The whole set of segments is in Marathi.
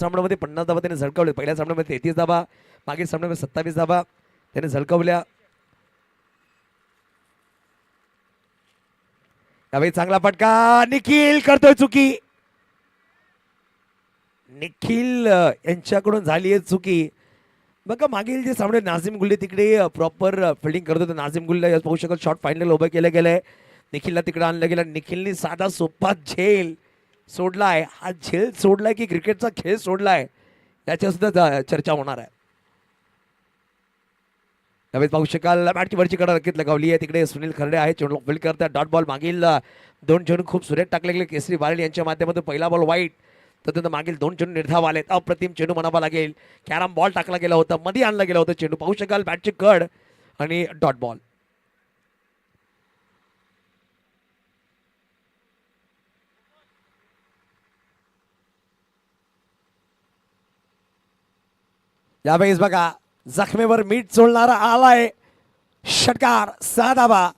सामन्यामध्ये 50 धावा त्याने झळकावले. पहिल्या सामन्यामध्ये 33 धावा, मागील सामन्यामध्ये 27 धावा त्याने झळकावल्या. यावेळी चांगला फटका, निखिल करतोय चुकी. निखिल यांच्याकडून झाली आहे चुकी. बघा मागील जे सामने नाझिम गुल्ले तिकडे प्रॉपर फिल्डिंग करत होते. नाझिम गुल्ले पाहू शकत शॉट फायनल उभं केलं गेलंय. निखिलला तिकडे आणलं गेलं. निखिलने साधा सोपा झेल सोडलाय. हा झेल सोडलाय की क्रिकेटचा खेळ सोडलाय याच्या सुद्धा चर्चा होणार आहे. त्यावेळेस पाहू शकाल बॅटची वरची कडा रकीत लगावली आहे. तिकडे सुनील खर्डे आहे चेंडू फील्ड करतात. डॉट बॉल मागील 2 चेंडू खूप सुरेख टाकले गेले केसरी बारड यांच्या माध्यमातून. पहिला बॉल वाईट, तर मागील 2 चेंडू निर्धाव आलेत. अप्रतिम चेंडू म्हणावा लागेल. कॅरम बॉल टाकला गेला होता, मध्ये आणला गेला होता चेंडू. पाहू शकाल बॅटची कड आणि डॉट बॉल. यावेळेस बघा जखमेवर मीठ चोळणारा आलाय षटकार. 6 धावा.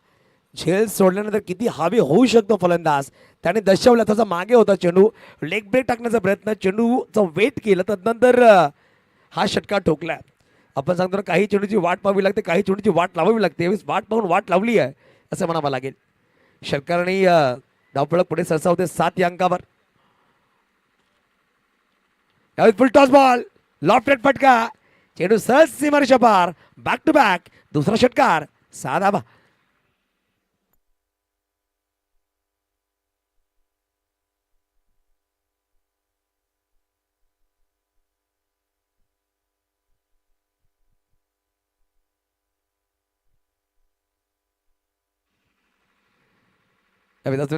झेल सोडल्यानंतर किती हवे होऊ शकतो फलंदाज त्याने दर्शवला. त्याचा मागे होता चेंडू, लेग ब्रेक टाकण्याचा प्रयत्न, चेंडूचं वेट केलं तदनंतर हा षटकार ठोकला. आपण सांगतो ना काही चेंडूची वाट पाहावी लागते, काही चेंडूची वाट लावावी लागते. वाट पाहून वाट लावली आहे असं म्हणावं लागेल. षटकाराने धावफलक पुढे सरसावते 7 या अंकावर. यावेळी फुल टॉस बॉल, लॉफ्टेड फटका, चेंडू सहज सीमारेषा पार. बॅक टू बॅक दुसरा षटकार. 6 धावा.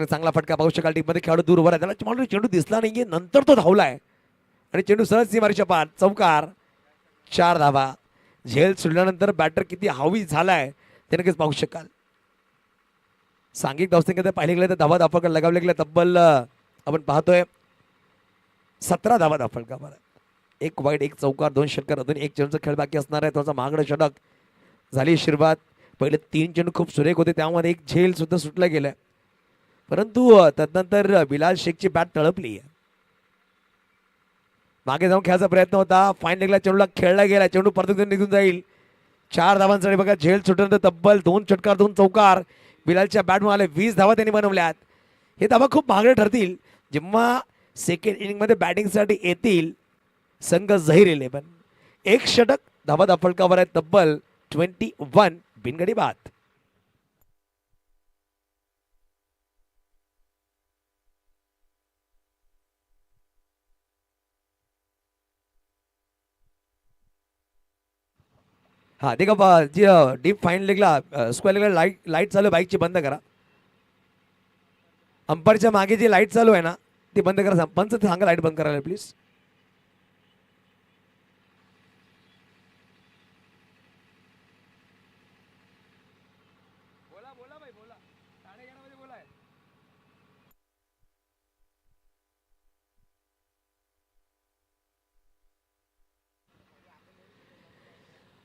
चांगला फटका पाहू शकाल. टीम मध्ये खेळाडू दूर उभा आहे, त्याला चेंडू दिसला नाहीये, नंतर तो धावलाय आणि चेंडू सहज सीमारेषा पार. चौकार. 4 धावा. झेल सुटल्यानंतर बॅटर किती हवी झालाय ते नक्कीच पाहू शकाल. सांघिक धावसंख्येत पाहिले गेले तर धावा धावफलक लगावले गेले तब्बल आपण पाहतोय 17 धावा धावफलकावर. 1 वाईट, 1 चौकार, 2 षटकार, अजून 1 चेंडूचा खेळ बाकी असणार आहे. त्याचा महागडं षटक झाली सुरुवात. पहिले 3 चेंडू खूप सुरेख होते, त्यामध्ये 1 झेल सुद्धा सुटला गेलाय. परंतु तदनंतर बिलाल शेखची बॅट तळपली. मागे जाऊन खेळायचा प्रयत्न होता, फाईन लेगला चेंडूला खेळला गेला, चेंडू परत निघून जाईल. 4 धावांसाठी बघा झेल सुटल्यानंतर तब्बल 2 षटकार 2 चौकार बिलालच्या बॅटमध्ये आले. 20 धावा त्यांनी बनवल्यात. हे धावा खूप महागडे ठरतील जेव्हा सेकंड इनिंग मध्ये बॅटिंगसाठी येतील संघ झहीर 11. 1 षटक धावा धावफलकावर आहे तब्बल 21 बिनगडी बाद. हा ते का जी डीप फाईन लेगला स्क्वेअर लेगला लाईट चालू आहे बाईकची बंद करा. अंपायरच्या मागे जी लाईट चालू आहे ना ती बंद करा. पंच सांगा लाईट बंद करायला प्लीज.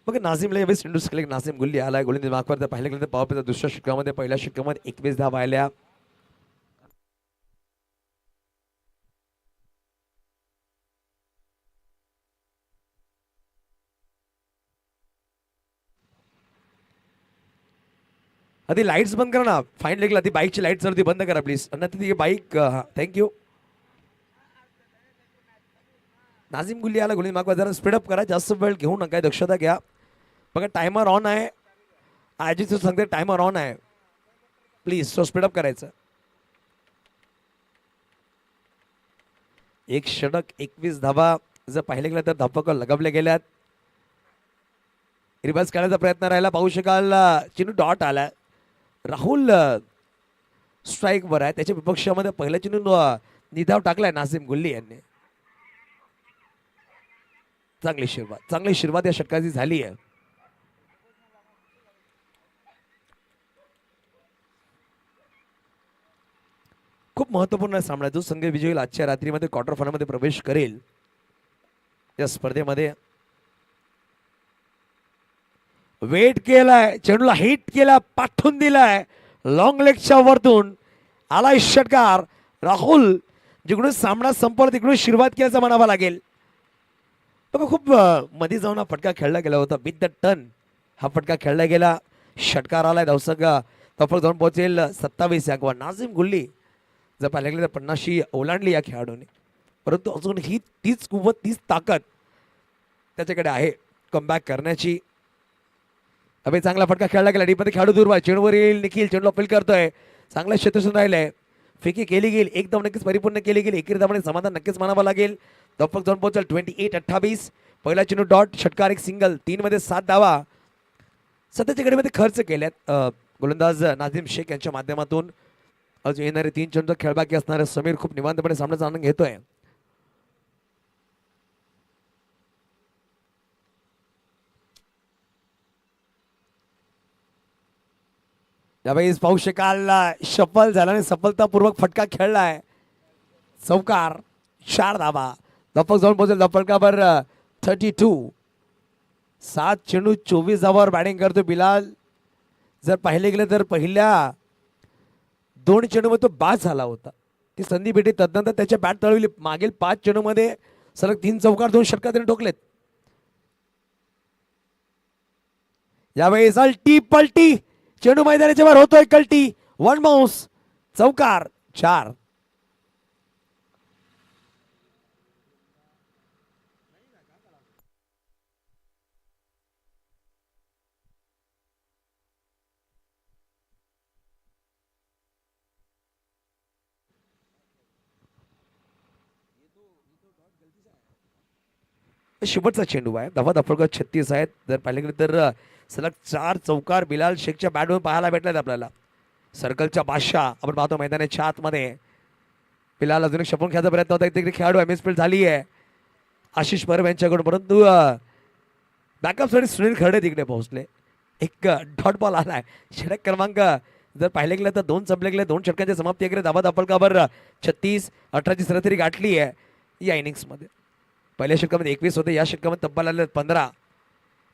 मग नाझिमला यावेळी चेंडू केले. नाझिम गुल्ली आलाय. गोलंदाज मार्कवर पहिल्या गेले पावर प्लेचा दुसऱ्या षटकामध्ये पहिल्या षटकामध्ये 21 धावा आल्या. आधी लाईट्स बंद करा ना. फाईन लेगला ती बाईकची लाईट चालू ती बंद करा प्लीज. अन्यथा ती बाईक थँक्यू. नाझिम गुल्ली आला. गोलंदाज मार्कवर जरा स्पीडअप करा, जास्त वेळ घेऊ नका, दक्षता घ्या. बघा टायमर ऑन आहे. आजी सांगते टायमर ऑन आहे प्लीज, सो स्पीडअप करायचं. 1 षटक 21 धावा जर पाहिले गेलं तर धावफलक लगावले गेल्यात. रिवर्स काढायचा प्रयत्न राहिला. पाहू शकाल चेंडू डॉट आला. राहुल स्ट्राईक वर आहे. त्याच्या विपक्षामध्ये पहिला चेंडू निधाव टाकलाय नाझिम गुल्ली यांनी. चांगली सुरुवात या षटकाची झाली आहे. खूप महत्वपूर्ण सामना जो संघ विजयी आजच्या रात्रीमध्ये क्वार्टर फायनलमध्ये प्रवेश करेल या स्पर्धेमध्ये. वेट केलाय, चेंडूला हिट केला, पाठवून दिलाय लॉंग लेगच्या वरतून आलाय षटकार. राहुल जिकडून सामना संपवला तिकडून सुरुवात केल्याचं म्हणावं लागेल. बघा खूप मध्ये जाऊन हा फटका खेळला गेला होता. विथ द टर्न हा फटका खेळला गेला. षटकार आलाय. धावसंख्या तफक जाऊन पोहोचेल 27 या किंवा नाझीम गुल्ली जर पाहिलं गेलं तर 50शी ओलांडली या खेळाडूने. परंतु अजून ही तीच कुवत तीच ताकद त्याच्याकडे आहे कमबॅक करण्याची. अभि चांगला फटका खेळला गेला. डीपमध्ये खेळाडू दूर आहे. चेंडूवर येईल निखिल. चेंडू अपील करतोय. चांगला क्षेत्रसून राहिलंय. फेकी केली गेली. एकदम नक्कीच परिपूर्ण केली गेली. एकेरी धावाने समाधान नक्कीच मानावं लागेल. दफक जाऊन पोहोचेल 28-28. पहिला चेंडू डॉट. षटकार एक सिंगल. 3 मध्ये 7 धावा सध्याच्या घडीमध्ये खर्च केल्यात गोलंदाज नाझीम शेख यांच्या माध्यमातून. अजून येणारे 3 चेंडू खेळ बाकी असणारे समीर खूप निवांतपणे सामन्याचा आनंद घेतोय. यावेळेस पाहू शकाल सफल झाला आणि सफलतापूर्वक फटका खेळलाय. चौकार 4 धावा. दफक जाऊन पोहोचेल दफकावर 32. 7 चेंडू 24 धावावर बॅटिंग करतो बिलाल. जर पाहिले गेले तर पहिल्या 2 चेंडूमध्ये तो बाद झाला होता. ती संधी भेटी तदनंतर त्याच्या बॅट तळवली. मागील 5 चेंडूमध्ये सलग 3 चौकार 2 षटकार त्याने ठोकलेत. यावेळेस अल्टी पलटी चेंडू मैदानाच्या वर होतोय. कल्टी 1 बाउन्स. चौकार 4. शेवटचा चेंडू आहे. धावा दफळकर 36 आहेत. जर पाहिले गेले तर सलग 4 चौकार बिलाल शेखच्या बॅटवरून पाहायला भेटलेत आपल्याला. सर्कलच्या बादशाह आपण पाहतो मैदानाच्या आतमध्ये. बिलाल अजून एक शपून खेळायचा प्रयत्न होता. तिकडे खेळाडू मिसफील्ड झाली आहे आशिष परब यांच्याकडून. परंतु बॅकअप साठी सुनील खर्डे तिकडे पोहोचले. एक डॉट बॉल आलाय. षटक क्रमांक जर पाहिले गेलं तर 2 संपले गेले. 2 षटकांची समाप्ती केली. धावा दफळकावर 36. 18ची सरासरी गाठली आहे या इनिंग्समध्ये. पहिल्या षटकामध्ये 21 होते. या षटकामध्ये तब्बल आले 15.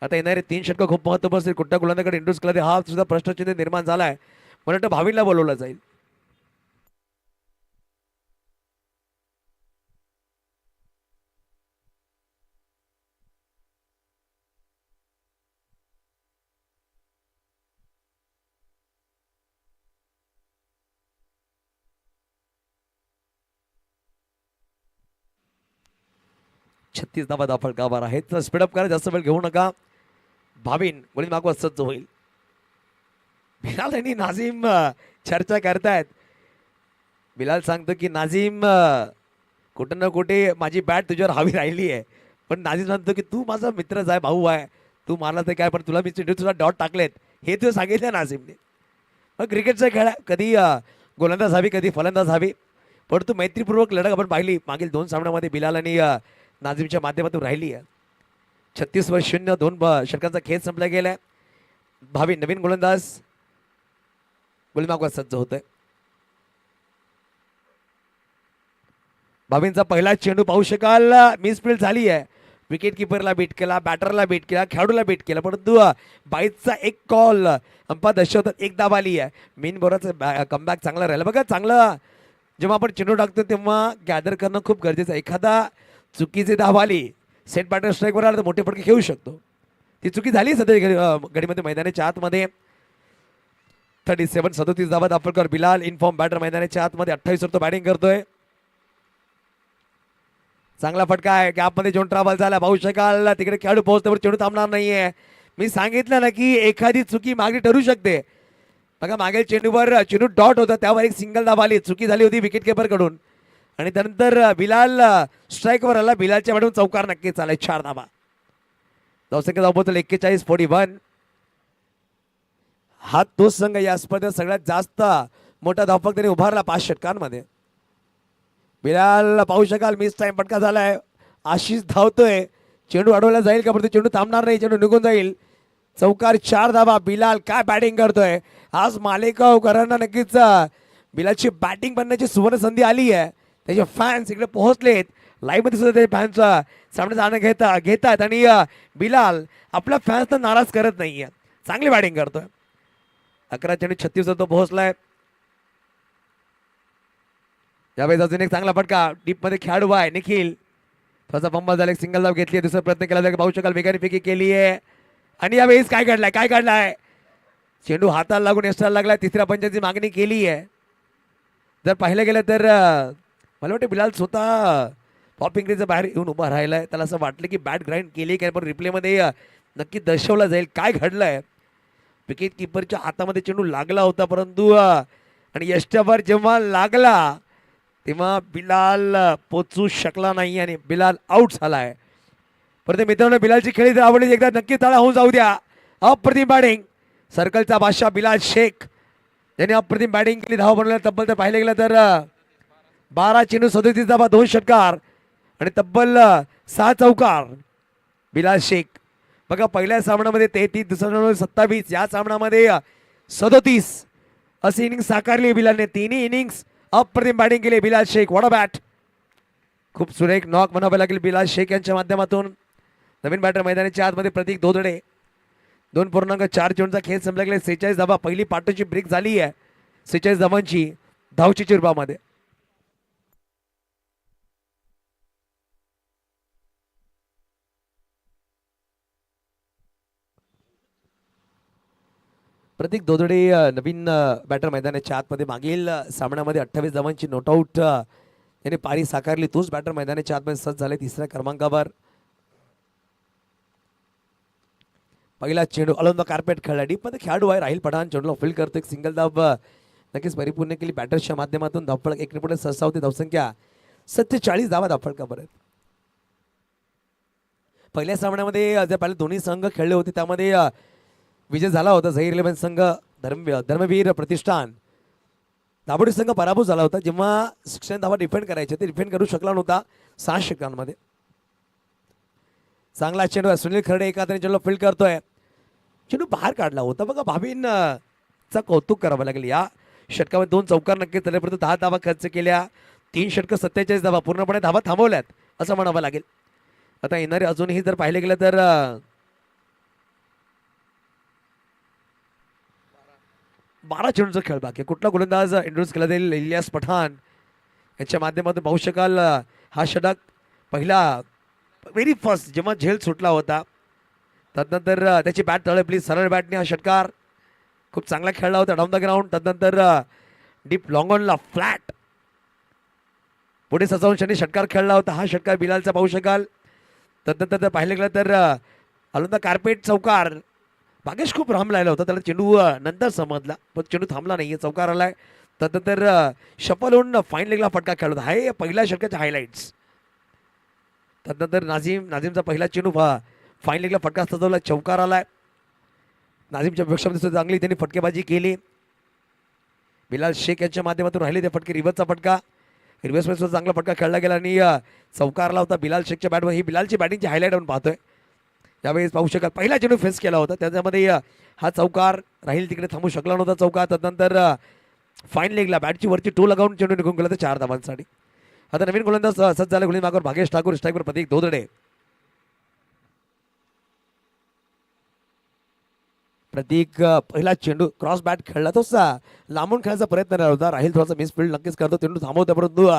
आता येणारे 3 षटक खूप महत्त्वाचे असतील. कुठल्या गोलंदाजाकडे इंट्रोड्यूस केला हा सुद्धा प्रश्नचिन्ह निर्माण झालाय. मला वाटतं भावीला बोलवलं जाईल. छत्तीस धावा दाफळकावर आहेत. तर स्पीडअप करा. जास्त वेळ घेऊ नका. भावीन गोळी मागवा सज्ज होईल. बिलाल आणि नाझीम चर्चा करतायत. बिलाल सांगतो की नाझीम कुठं ना कुठे माझी बॅट तुझ्यावर हवी राहिली आहे. पण नाझीम सांगतो की तू माझा मित्रच आहे भाऊ आहे. तू मारला तर काय पण तुला मी तुझा डॉट टाकलेत हे तुझं सांगितलं नाझीमने. मग क्रिकेटचा खेळ कधी गोलंदाज हवी कधी फलंदाज हवी. परंतु मैत्रीपूर्वक लढत आपण पाहिली मागील 2 सामन्यामध्ये बिलाल आणि नाझीमच्या माध्यमातून राहिली आहे. 36-0 2 षटकांचा खेळ संपला गेलाय. भावी नवीन गोलंदाज गोली मागवा सज्ज होतोय. भावींचा पहिला चेंडू पाहू शकाल मिसफील्ड झाली आहे. विकेट किपरला बीट केला. बॅटरला बीट केला. खेळाडूला बीट केला. परंतु बाईचा एक कॉल अंपायर दर्शवतात. एक धाव आली आहे. मेन बोराचं कमबॅक चांगला राहिला. बघा चांगलं जेव्हा आपण चेंडू टाकतो तेव्हा गॅदर करणं खूप गरजेचं आहे. एखादा चुकीची धाव आली सेट बॅटर स्ट्राईकवर आला तर मोठे फटके खेळू शकतो. ती चुकी झाली सध्या घडीमध्ये मैदानाच्या आतमध्ये. 37 धावा दाफळकर. बिलाल इनफॉर्म बॅटर मैदानाच्या आतमध्ये 28 वर तो बॅटिंग करतोय. चांगला फटका आहे. गॅपमध्ये जेवण ट्रॅव्हल झाला. पाहू शकाल तिकडे खेळाडू पोहोचतो चेंडू थांबणार नाहीये. मी सांगितलं ना की एखादी चुकी मागणी ठरू शकते. बघा मागील चेंडूवर चेंडू डॉट होता त्यावर एक सिंगल धाव आली. चुकी झाली होती विकेट किपर कडून आणि त्यानंतर बिलाल स्ट्राईकवर आला. बिलालच्या बॅटून चौकार नक्कीच आलाय. 4 धावा. धावसंख्या धाव पोहोचल 41-41. हा तोच संघ या स्पर्धेत सगळ्यात जास्त मोठा धावफलक त्याने उभारला 5 षटकांमध्ये. बिलाल पाहू शकाल मिस टाइम फटका झालाय. आशिष धावतोय. चेंडू अडवला जाईल का परंतु चेंडू थांबणार नाही. चेंडू निघून जाईल. चौकार 4 धावा. बिलाल काय बॅटिंग करतोय आज. मालेगावकरांना नक्कीच बिलालची बॅटिंग बनण्याची सुवर्ण संधी आली आहे. त्याचे फॅन्स इकडे पोहोचलेत. लाईव्ह मध्ये सुद्धा ते फॅन्स सामने जाणं घेतात आणि बिलाल आपल्या फॅन्सना नाराज करत नाहीये. चांगली बॅटिंग करतोय. 11 चेंडू 36 वर तो पोहोचलाय. यावेळेस अजून एक चांगला फटका. डीप मध्ये खेळाडू आहे निखिल. थोडासा बंबल झाला, सिंगल धाव घेतली, दुसरा प्रयत्न केला पाहू शकाल वेगाने फेकी केली आहे. आणि यावेळेस काय घडलाय चेंडू हाताला लागून एक्स्ट्रा लागलाय. तिसऱ्या पंचाची मागणी केली आहे. जर पाहिलं गेलं तर मला वाटतं बिलाल स्वतः पॉपिंगरीचं बाहेर येऊन उभा राहिलाय. त्याला असं वाटलं की बॅट ग्राइंड केली काय, पण रिप्लेमध्ये नक्की दर्शवलं जाईल काय घडलंय. विकेट किपरच्या हातामध्ये चेंडू लागला होता, परंतु आणि यष्टभर जेव्हा लागला तेव्हा बिलाल पोचू शकला नाही आणि बिलाल आउट झालाय. परंतु मित्रांनो, बिलालची खेळी जर आवडली एकदा नक्की तळा होऊन जाऊ द्या. अप्रतिम बॅटिंग, सर्कलचा बादशाह बिलाल शेख यांनी अप्रतिम बॅटिंग केली. धाव बनवल्या तब्बल तर पाहिलं गेलं तर 12 चेंडू 37 धावा, 2 षटकार आणि तब्बल 6 चौकार. बिलाल शेख बघा, पहिल्या सामन्यामध्ये 33, दुसऱ्या सामन्यामध्ये 27, या सामन्यामध्ये 37 अशी इनिंग साकारली बिलालने. तिन्ही इनिंग्स अप्रतिम बॅटिंग केली Bilal Shaikh. What a bat, खूप सुरेख नॉक म्हणावे लागेल बिलाल शेख यांच्या माध्यमातून. नवीन बॅटर मैदानाच्या आतमध्ये प्रतीक दोदडे. 2.4 चेंडूचा खेळ संपला गेला. 46 धावा, पहिली पार्टनरची ब्रेक झाली आहे 46 धावांची धावची चिरबामध्ये. प्रतीक दोदडे नवीन बॅटर मैदानाच्या आतमध्ये. मागील सामन्यामध्ये 28 धावांची नॉट आउट याने पारी साकारली. तोच बॅटर मैदानाच्या आतमध्ये सज्ज झाले तिसऱ्या क्रमांकावर. पहिला चेंडू अलंद कार्पेट खेळला, डीप मध्ये खेळाडू आहे राहिल पठाण. चेंडूला फील्ड करतो, एक सिंगल धाव नक्कीच परिपूर्ण केली बॅटर्सच्या माध्यमातून. धावफलक 1 रिपोर्ट सहसा होती. धावसंख्या 47 धावा धावफलकावर आहेत. पहिल्या सामन्यामध्ये जे पहिले दोन्ही संघ खेळले होते त्यामध्ये विजय झाला होता झहीर 11 संघ. धर्मवीर प्रतिष्ठान दाबोडी संघ पराभूत झाला होता. जेव्हा 16 धावा डिफेंड करायचे ते डिफेंड करू शकला नव्हता 6 षटकांमध्ये. चांगला चेंडू सुनील खर्डे एका हाताने चेंडूला फील्ड करतोय. चेंडू बाहेर काढला होता. बघा, भाभींचा कौतुक करावं लागेल. या षटकामध्ये 2 चौकार नक्कीच झाले, परंतु 10 धावा खर्च केल्या. 3 षटकं 47 धावा, पूर्णपणे धावा थांबवल्यात असं म्हणावं लागेल. आता येणारे अजूनही जर पाहिले गेलं तर 12 चेंडूचा खेळ बाकी. कुठला गोलंदाज इंट्रोड्यूस केला जाईल इलियास पठाण यांच्या माध्यमातून पाहू शकाल. हा षटक पहिला व्हेरी फर्स्ट जेव्हा झेल सुटला होता तदनंतर त्याची बॅट तळपली सरळ बॅटने. हा षटकार खूप चांगला खेळला होता डाऊन द ग्राउंड. तदनंतर डीप लॉंग ऑनला फ्लॅट पुढे सजावून षटकार खेळला होता. हा षटकार बिलालचा पाहू शकाल. तदनंतर जर पाहिलं गेलं तर अलंदा कार्पेट चौकार. भागेश खूप राम लायला होता, त्याला चेंडू नंतर समजला पण चेंडू थांबला नाही, चौकार आलाय. तदनंतर शफल होऊन फाईन लेगला फटका खेळला होता. हे पहिल्या षटकाचे हायलाइट्स. तदनंतर नाझीमचा पहिला चेंडू फाईन लेगला फटका सजवला, चौकार आलाय. नाझीमच्या पेक्षामध्ये चांगली त्यांनी फटकेबाजी केली. बिलाल शेख यांच्या माध्यमातून राहिले ते फटके. रिव्हर्सचा फटका, रिव्हर्समध्ये सुद्धा चांगला फटका खेळला गेला आणि चौकार आला होता बिलाल शेखच्या बॅटवर. ही बिलालची बॅटिंगची हायलाईट आपण पाहतोय. त्यावेळेस पाहू शकाल पहिला चेंडू फेस केला होता त्याच्यामध्ये हा चौकार राहील तिकडे थांबू शकला नव्हता चौकार. तदनंतर फाईन लेगला बॅटची वरची टो लगावून चेंडू निघून गेला तर 4 धावांसाठी. आता नवीन गोलंदाज सज्ज झाले. गोलंदाज मागावर भागेश ठाकूर, स्ट्राईकवर प्रतीक दोदडे. प्रतीक पहिला चेंडू क्रॉस बॅट खेळला, तोच लांबून खेळायचा प्रयत्न करत होता. राहील थोडासा मिसफील्ड नक्कीच करतो, चेंडू थांबवतो परंतु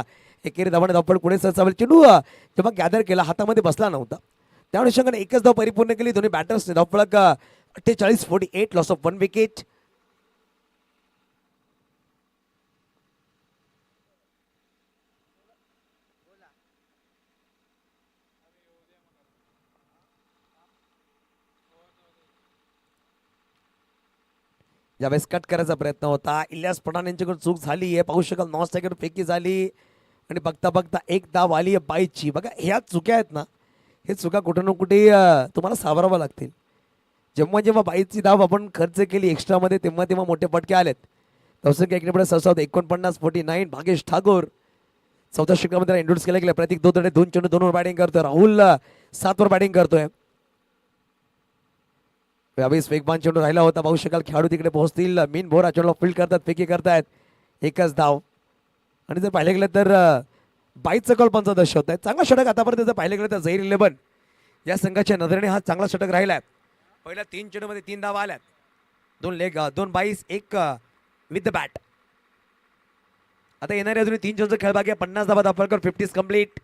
एकेरी धावाने धावपळ पुढे सरसावेल. चेंडू जेव्हा गॅदर केला हातामध्ये बसला नव्हता त्या अनुषंगाने एकच धाव परिपूर्ण केली दोन्ही बॅटर्सने. धावफलक 48-48, लॉस ऑफ 1 विकेट. ज्यावेळेस कट करायचा प्रयत्न होता इलियास पठाण यांच्याकडून चूक झाली आहे. पाहू शकाल नॉन स्ट्रायकर फेकी झाली आणि बघता बघता एक धाव आली आहे बाईची. बघा ह्या चुक्या आहेत ना, हे चुका कुठे ना कुठे तुम्हाला सावरावं लागतील. जेव्हा जेव्हा बाईची धाव आपण खर्च केली एक्स्ट्रामध्ये तेव्हा तेव्हा मोठे फटके आलेत. तवसंख्या इकडे पुढे 49-49. भागेश ठाकूर चौथ्या षटकामध्ये इंट्रोड्यूस केला गेला. प्रतीक दोदडे 2 चेंडू 2 वर बॅटिंग करतोय. राहुल 7 वर बॅटिंग करतोय. यावेळेस वेगवान चेंडू राहिला होता. पाहू शकाल खेळाडू तिकडे पोहोचतील. मीन भोरा चेंडूला फील्ड करतात, फेकी करतायत. एकच धाव. आणि जर पाहिलं गेलं तर 22चा कॉल 5 दर्शवत आहे. चांगला षटक आतापर्यंत जर पाहिलं गेलं तर झहीर 11 या संघाच्या नजरेने हा चांगला षटक राहिला. पहिल्या 3 चेंडूमध्ये 3 धावा आल्यात. 2 लेग 2 बाईस 1 विथ द बॅट. आता येणारे अजून 3 चेंडूचा खेळ बाकी आहे. 50 धावा धावफलकावर 50 कंप्लीट.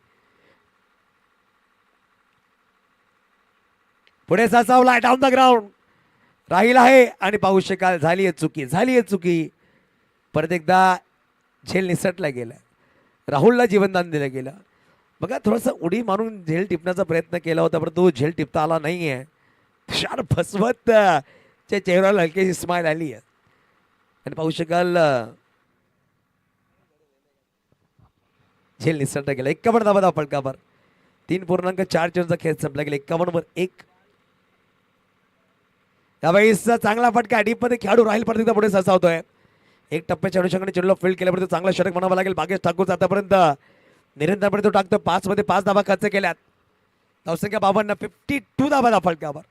पुढे साचावलाय डाऊन द ग्राउंड राहील आहे आणि पाहू शकाल झाली आहे चुकी, झाली आहे चुकी. परत एकदा झेल निसटला गेला, राहुलला जीवनदान दिलं गेलं. बघा थोडासा उडी मारून झेल टिपण्याचा प्रयत्न केला होता परंतु झेल टिपता आला नाहीये. तुषार फसवत च्या चेहऱ्याला हलकीशी स्माइल आली आहे आणि पाहू शकाल झेल निसटला गेला. 51 धावा फलकावर 3.4 चेंडूचा खेळ संपला गेला. 51 वर 1. यावेळेस चांगला फटका डीपमध्ये खेळाडू राहील परत एकदा पुढे सरसावतोय. एक टप्प्याच्या अनुषंगाने चेंडूला फील्ड केल्यापर्यंत चांगला षटक म्हणावा लागेल भाग्येश ठाकूर. आतापर्यंत निरंतरपणे तो टाकतो. 5 मध्ये 5 धावा खर्च केल्यात. धावसंख्या 52. 52 धावा फलकावर.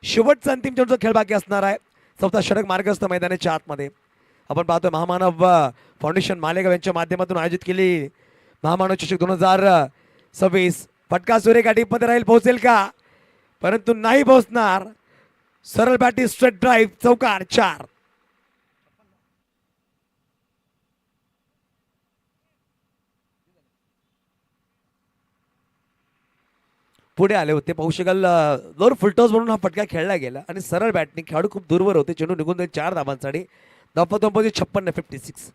शेवटचा अंतिम चेंडूचा खेळ बाकी असणार आहे. चौथा षटक मार्गस्थ मैदानाच्या आतमध्ये आपण पाहतोय महामानव फाउंडेशन मालेगाव यांच्या माध्यमातून आयोजित केली महामानव चषक 2026. फटका सुरेखा डीपमध्ये राहील, पोहोचेल का? परंतु नाही पोहोचणार. सरळ बॅटी स्ट्रेट ड्राईव्ह चौकार 4. पुढे आले होते पाहू शकाल. जोर फुलटॉस म्हणून हा फटका खेळला गेला आणि सरळ बॅटने खेळाडू खूप दूरवर होते. चेंडू निघून जाईल 4 धावांसाठी. धावपत 56. 56.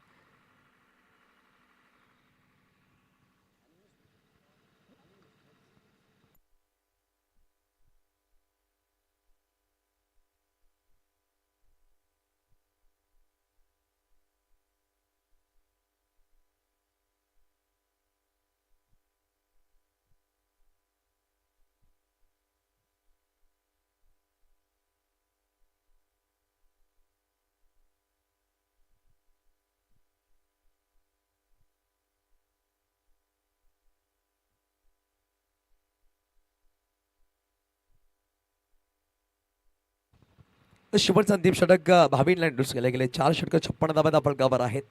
शेवटचा अंतिम षटक भावीनला इंट्रोड्यूस केले गेले. 4 षटक 56 धावा फलकावर आहेत.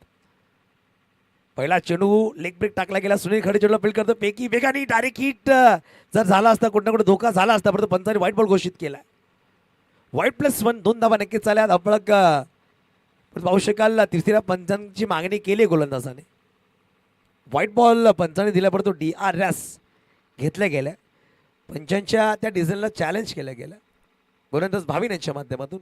पहिला चेंडू लेग ब्रेक टाकला गेला. सुनील खडे चेंडूला फील्ड करतो. पेकी वेगाने डायरेक्ट हिट जर झाला असता कुठे ना कुठे धोका झाला असता परंतु पंचाने व्हाईट बॉल घोषित केला. व्हाईट +1 2 धावा नक्कीच चालल्या. आपळक पाहू शकाल तिसऱ्या पंचांची मागणी केली गोलंदाजाने. व्हाईट बॉल पंचाने दिला परंतु DRS घेतल्या गेल्या. पंचांच्या त्या डिझाईनला चॅलेंज केलं गेलं गोलंदाज भावीन यांच्या माध्यमातून.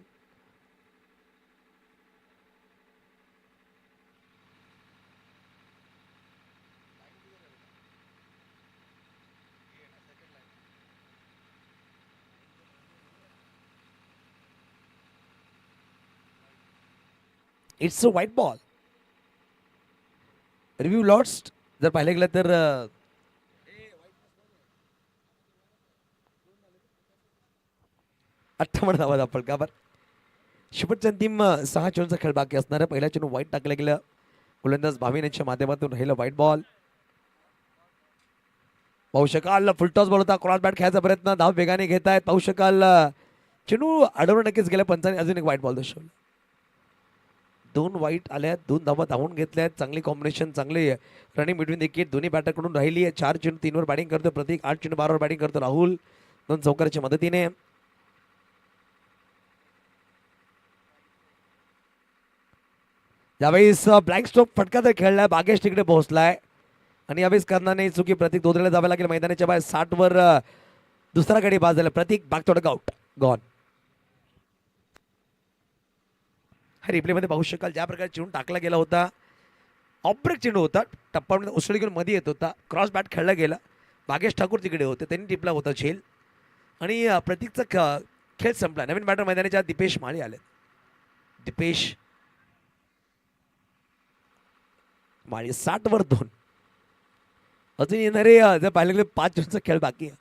It's a white ball. Review lost जर पाहिलं गेलं तर 58 धावा फलकावर. शेवटच्या अंतिम 6 चेंडूचा खेळ बाकी असणार आहे. पहिला चेंडू व्हाईट टाकला गेला. गोलंदाज भावीन यांच्या माध्यमातून राहिलं व्हाईट बॉल. पाहू शकाल फुलटॉस बॉल होता. क्रॉस बॅट खेळायचा प्रयत्न. धाव वेगाने घेत आहेत. पाहू शकाल चेंडू अडवून नक्कीच गेल्या. पंचाने अजून एक व्हाईट बॉल दर्शवला. 2 व्हाईट आल्या. 2 धावा धावून घेतल्या आहेत. चांगली कॉम्बिनेशन, चांगली रनिंग बिटवीन विकेट दोन्ही बॅटरकडून राहिली आहे. 4 चेंडू 3 वर बॅटिंग करतो प्रतीक. 8 चेंडू 12 वर बॅटिंग करतो राहुल. 2 चौकाराच्या मदतीने. यावेळेस ब्लँक स्ट्रोक फटका तर खेळलाय. भाग्येश तिकडे पोहोचलाय आणि यावेळेस करणाने चुकी प्रतीक दोदरेला जावे लागेल मैदानाच्या बाहेर. 60 वर दुसरा गडी बाद झाला. प्रतीक बाग थोडं आउट गॉन. हा रिप्लेमध्ये पाहू शकाल ज्या प्रकारे चेंडू टाकला गेला होता. ऑब्रेक चेंडू होता. टप्प्यामध्ये उसळी घेऊन मध्ये येत होता. क्रॉस बॅट खेळला गेला. भाग्येश ठाकूर तिकडे होते. त्यांनी टिपला होता झेल आणि प्रतीकचा खेळ संपला. नवीन बॅटर मैदानाच्या दीपेश माळी आले. दीपेश माळी 60 वर 2. अजून येणारे जर पाहिलं गेलं 5 चेंडूचा खेळ बाकी आहे.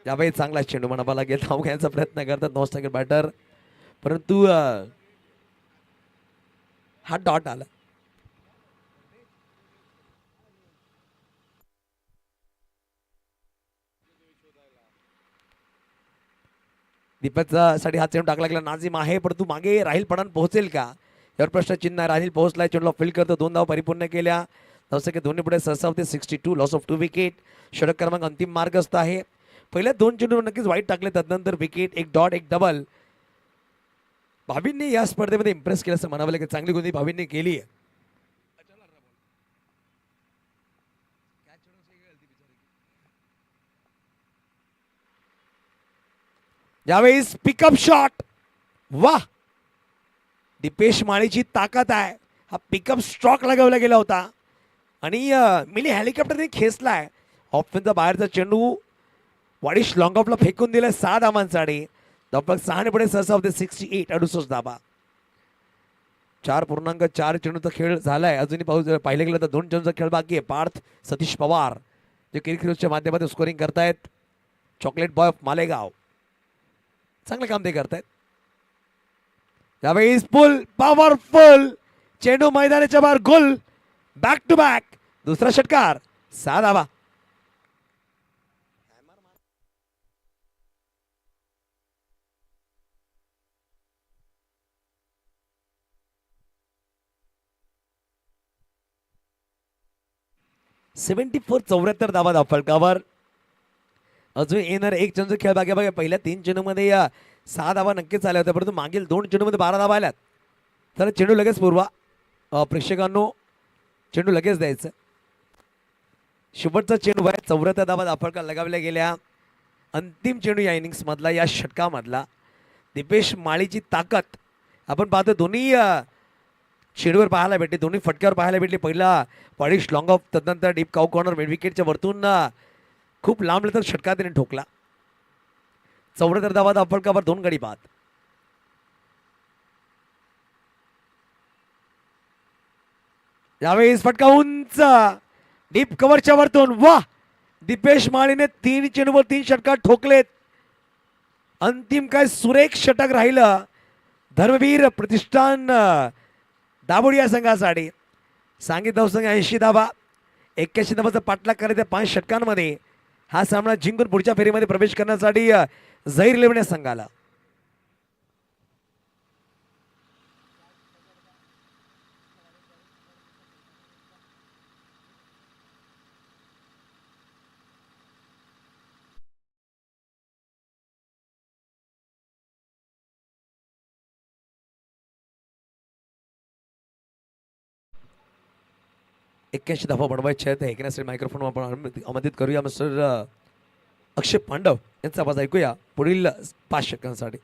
यावेळी चांगला चेंडू म्हणावा लागेल. धाव घ्यायचा प्रयत्न करतात नॉन बॅटर परंतु हा डॉट आला. दीपकचा साठी हात चेंडू टाकला गेला. नाझीम आहे परंतु मागे राहील पठाण पोहोचेल का यावर प्रश्नचिन्ह आहे. राहील पोहोचलाय. चेंडूला फील्ड करतो. 2 धावा परिपूर्ण केल्या. धावसंख्या दोन्ही पुढे सहसा होते 62. Loss of 2 wicket. षटक क्रमांक अंतिम मार्गस्थ आहे. पहिल्या 2 चेंडूवर नक्कीच वाईट टाकले. तदनंतर विकेट, एक डॉट, एक डबल. भावींनी या स्पर्धेमध्ये इम्प्रेस केलं असं म्हणावं लागेल. चांगली गोंदी भावींनी केली आहे. यावेळेस पिकअप शॉट. वाह, दीपेश माळीची ताकद आहे. हा पिकअप स्ट्रॉक लगावला गेला होता आणि मिली हेलिकॉप्टरने खेचलाय. ऑफचा बाहेरचा चेंडू वाडिश लॉंग ऑफला फेकून दिलाय 6 धावांसाठी. धावफलक 6 पुढे सहसा होते 68. 68 धाबा. 4.4 चेंडूचा खेळ झालाय. अजूनही पाहिलं गेलं तर 2 चेंडूचा खेळ बाकी आहे. पार्थ सतीश पवार जे क्रिकेटच्या माध्यमातून स्कोरिंग करतायत. चॉकलेट बॉय ऑफ मालेगाव, चांगलं काम ते करतायत. यावेळी पुल पॉवरफुल चेंडू मैदानाच्या बाहेर. गोल, बॅक टू बॅक. दुसरा षटकार. 6 धावा. सेव्हन्टी 74 धावा धावफलकावर. अजून येणार एक चेंडू खेळ बाकी बघा. पहिल्या 3 चेंडूमध्ये 6 धावा नक्कीच आल्या होत्या परंतु मागील 2 चेंडूमध्ये 12 धावा आल्यात. तर चेंडू लगेच पूर्वा. प्रेक्षकांनो चेंडू लगेच द्यायचं. शेवटचा चेंडू आहे. 74 धावा धावफलकाला लगावल्या गेल्या. अंतिम चेंडू या इनिंग्स मधला, या षटकामधला. दीपेश माळीची ताकद आपण पाहतो. दोन्ही चेंडूवर पाहायला भेटली. दोन्ही फटक्यावर पाहायला भेटली. पहिला वाडिश लॉंग ऑफ, तदनंतर डीप काउ कॉर्नर मिड विकेटच्या वरतून खूप लांब तर षटकार त्याने ठोकला. 74 धावा धावफलकावर 2 गडी बाद. यावेळेस फटका उंच डीप कव्हरच्या वरतून. वाह, दीपेश माळीने 3 चेंडूवर 3 षटकार ठोकलेत. अंतिम काय सुरेख षटक राहिलं. धर्मवीर प्रतिष्ठान दाबोडी या संघासाठी. सांगित धावसंघ 80 धावा. 81 धावाचा पाठलाग करायचा 5 षटकांमध्ये. हा सामना जिंकून पुढच्या फेरीमध्ये प्रवेश करण्यासाठी झहीर लेवण्या संघाला. एक्क्याऐंशी धावा बनवायच्या आहेत. ऐकण्यासाठी मायक्रोफोन आपण आमंत्रित करूया मिस्टर अक्षय पांडव यांचा आवाज ऐकूया पुढील 5 षटकांसाठी.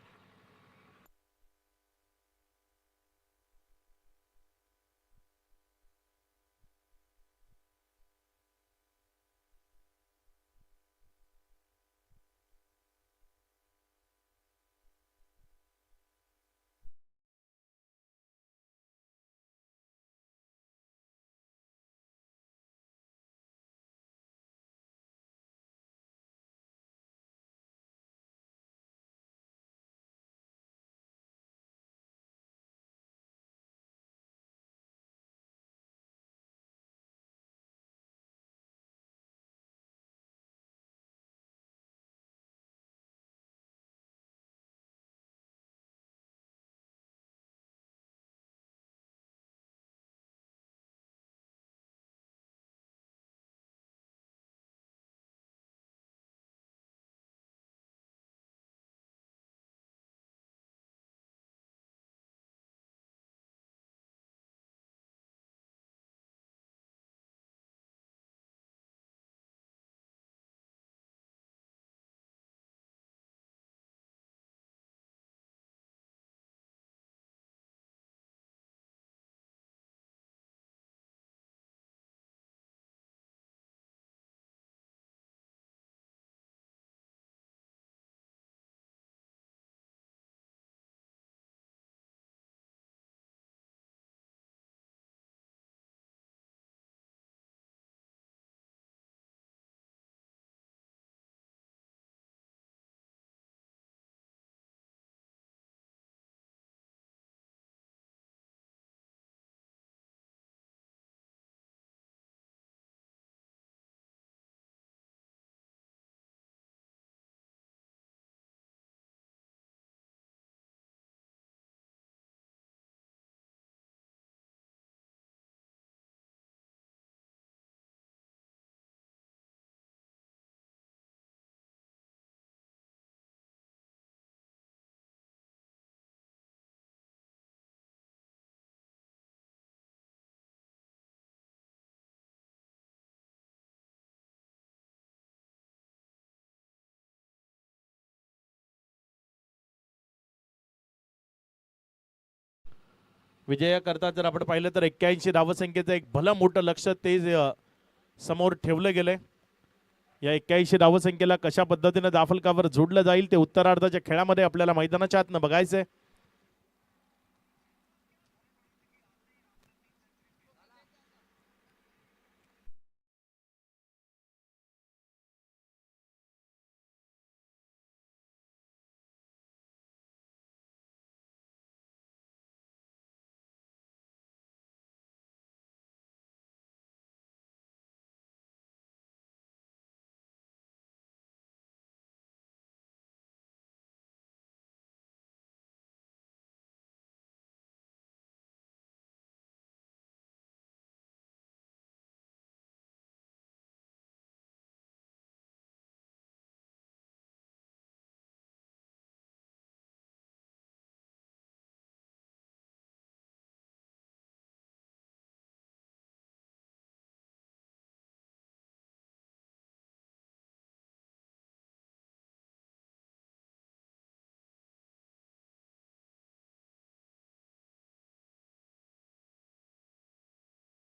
विजयाकरता जर आपण पाहिलं तर 81 धावसंख्येचं एक भलं मोठं लक्ष ते समोर ठेवलं गेलंय. या 81 धावसंख्येला कशा पद्धतीने दाफलकावर जोडलं जाईल ते उत्तरार्धाच्या खेळामध्ये आपल्याला मैदानाच्या आतनं बघायचंय.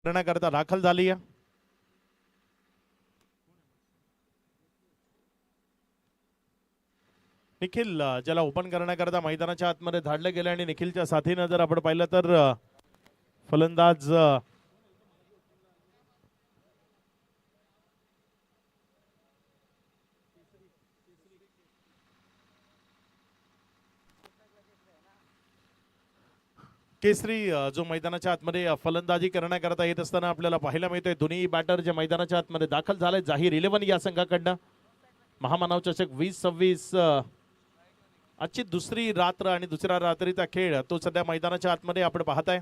करण्याकरता दाखल झाली आहे. निखिल ज्याला ओपन करण्याकरता मैदानाच्या आतमध्ये धाडले गेले आणि निखिलच्या साथीनं जर आपण पाहिलं तर फलंदाज केसरी जो मैदानाच्या आतमध्ये फलंदाजी करण्याकरता येत असताना आपल्याला पाहायला मिळतोय. दोन्ही बॅटर जे मैदानाच्या आतमध्ये दाखल झाले. जाहीर 11 या संघाकडनं महामानव चषक 2026 आजची दुसरी रात्र आणि दुसऱ्या रात्रीचा खेळ तो सध्या मैदानाच्या आतमध्ये आपण पाहताय.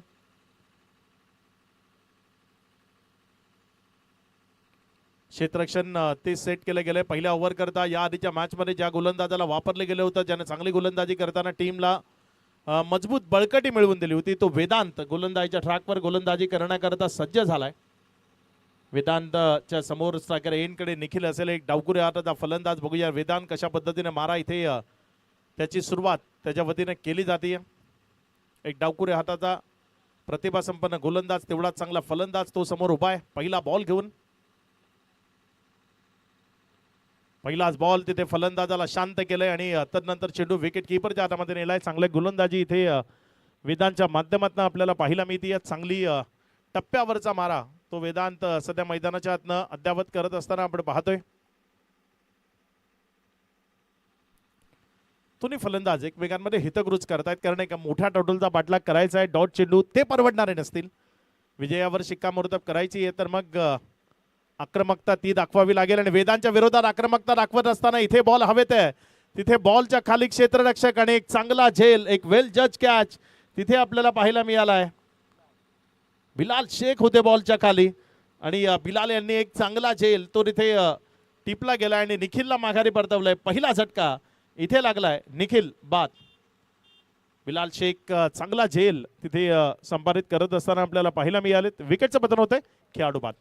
क्षेत्ररक्षण ते सेट केलं गेलंय. पहिल्या ओव्हर करता या आधीच्या मॅच मध्ये ज्या गोलंदाजाला वापरले गेले होतं, ज्याने चांगली गोलंदाजी करताना टीमला मजबूत बळकटी मिळवून दिली होती, तो वेदांत गोलंदाजीच्या ट्रॅकवर गोलंदाजी करण्याकरता सज्ज झालाय. वेदांतच्या समोर स्ट्रायकर एनकडे निखिल असेल. एक डावकुरे हाताचा फलंदाज बघूया वेदांत कशा पद्धतीने मारा इथे त्याची सुरुवात त्याच्या वतीने केली जाते. एक डावकुरे हाताचा प्रतिभा संपन्न गोलंदाज, तेवढाच चांगला फलंदाज तो समोर उभा आहे. पहिला बॉल घेऊन पहिलाच बॉल तिथे फलंदाजाला शांत केलंय आणि तदनंतर चेंडू विकेट किपरच्या हातामध्ये नेलाय. चांगले गोलंदाजी इथे वेदांतच्या माध्यमातून आपल्याला पाहायला मिळते. चांगली टप्प्यावरचा मारा तो वेदांत सध्या मैदानाच्या आतनं अद्यावत करत असताना आपण पाहतोय. दोन्ही फलंदाज एकमेकांमध्ये हितगुज करतायत, कारण एका मोठ्या टोटलचा पाठलाग करायचा आहे. डॉट चेंडू ते परवडणारे नसतील. विजयावर शिक्कामोर्तब करायची आहे तर मग आक्रमकता ती दाखवावी लागेल. आणि वेदांच्या विरोधात आक्रमकता दाखवत असताना इथे बॉल हवेत आहे. तिथे बॉलच्या खाली क्षेत्ररक्षक आणि एक चांगला झेल, एक वेल जज कॅच तिथे आपल्याला पाहायला मिळाला आहे. बिलाल शेख होते बॉलच्या खाली आणि बिलाल यांनी एक चांगला झेल तो तिथे टिपला गेला आणि निखिलला माघारी परतवलाय. पहिला झटका इथे लागलाय. निखिल बाद. बिलाल शेख चांगला झेल तिथे संपादित करत असताना आपल्याला पाहायला मिळाले. विकेटचं पतन होतंय. खेळाडू बाद.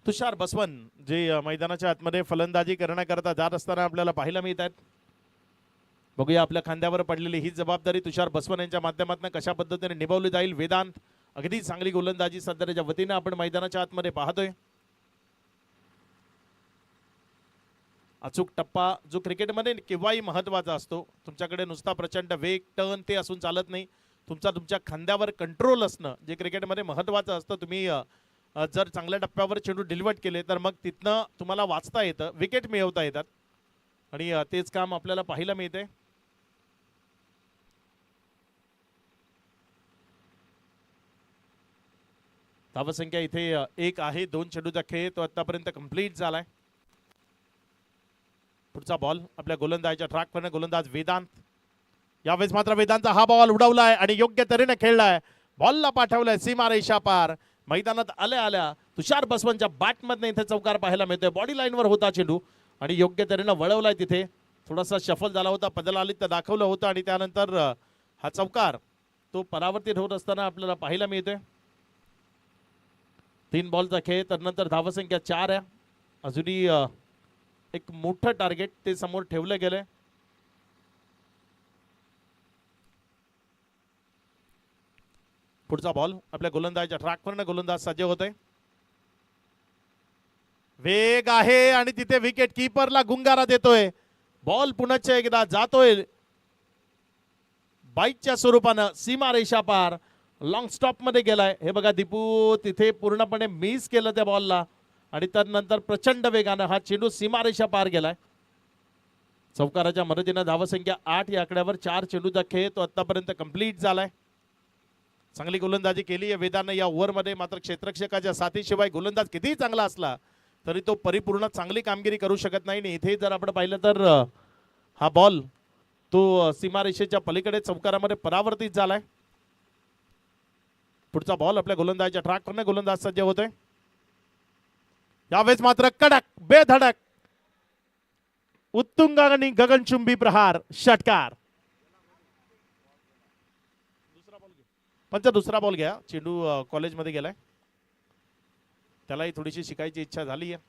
तुषार बसवन जे मैदानाच्या आतमध्ये फलंदाजी करण्याकरता जात असताना आपल्याला पाहायला मिळत आहेत. बघूया आपल्या खांद्यावर पडलेली ही जबाबदारी तुषार बसवन यांच्या माध्यमातून कशा पद्धतीने निभावली जाईल. वेदांत अगदी चांगली गोलंदाजी सध्या त्याच्या वतीने आपण मैदानाच्या आतमध्ये पाहतोय. अचूक टप्पा जो क्रिकेटमध्ये केव्हाही महत्वाचा असतो. तुमच्याकडे नुसता प्रचंड वेग टर्न ते असून चालत नाही. तुमच्या खांद्यावर कंट्रोल असणं जे क्रिकेटमध्ये महत्वाचं असतं. तुम्ही जर चांगल्या टप्प्यावर चेंडू डिलिव्हर केले तर मग तिथनं तुम्हाला वाचता येतं, विकेट मिळवता येतात आणि तेच काम आपल्याला पाहायला मिळते. धावसंख्या इथे 1 आहे. 2 चेंडूचा खेळ तो आतापर्यंत कंप्लीट झालाय. पुढचा बॉल आपल्या गोलंदाजीच्या ट्रॅकवर गोलंदाज वेदांत. यावेळेस मात्र वेदांतचा हा बॉल उडवलाय आणि योग्य तऱ्हेने खेळलाय. बॉलला पाठवलाय सीमा रेषा पार. मैदानात आल्या तुषार बसवनच्या बॅटमधनं इथे चौकार पाहायला मिळतोय. बॉडी लाईनवर होता चेंडू आणि योग्य तऱ्हेनं वळवलाय. तिथे थोडासा शफल झाला होता, पदला आली तर दाखवलं होतं आणि त्यानंतर हा चौकार तो परावर्तित होत असताना आपल्याला पाहायला मिळतोय. 3 बॉलचा खेळ, तर नंतर धावसंख्या 4 आहे. अजूनही एक मोठं टार्गेट ते समोर ठेवलं गेलंय. पुढचा बॉल आपल्या गोलंदाजाच्या ट्रॅकवरनं गोलंदाज सज्ज होतोय. वेग आहे आणि तिथे विकेट कीपरला गुंगारा देतोय. बॉल पुन्हा एकदा जातोय बाईकच्या स्वरूपानं सीमा रेषा पार, लॉंग स्टॉप मध्ये गेलाय. हे बघा दीपू तिथे पूर्णपणे मिस केलं त्या बॉलला आणि त्यानंतर प्रचंड वेगानं हा चेंडू सीमा रेषा पार गेलाय. चौकाराच्या मदतीनं धावसंख्या 8 या आकड्यावर 4 चेंडूचा खेळ तो आतापर्यंत कंप्लीट झालाय. चांगली गोलंदाजी केली आहे वेदानं या ओव्हरमध्ये. मात्र क्षेत्ररक्षकाच्या साथीशिवाय गोलंदाज कितीही चांगला असला तरी तो परिपूर्ण चांगली कामगिरी करू शकत नाही. इथे जर आपण पाहिलं तर हा बॉल तो सीमारेषेच्या पलीकडे चौकारामध्ये परावर्तित झालाय. पुढचा बॉल आपल्या गोलंदाजाच्या ट्रॅकवरनं गोलंदाज सज्ज होतोय. यावेळेस मात्र कडक बेधडक उत्तुंग आणि गगनचुंबी प्रहार, षटकार. पंच दुसरा बॉल घ्या. चेंडू कॉलेजमध्ये गेलाय, त्यालाही थोडीशी शिकायची इच्छा झाली आहे.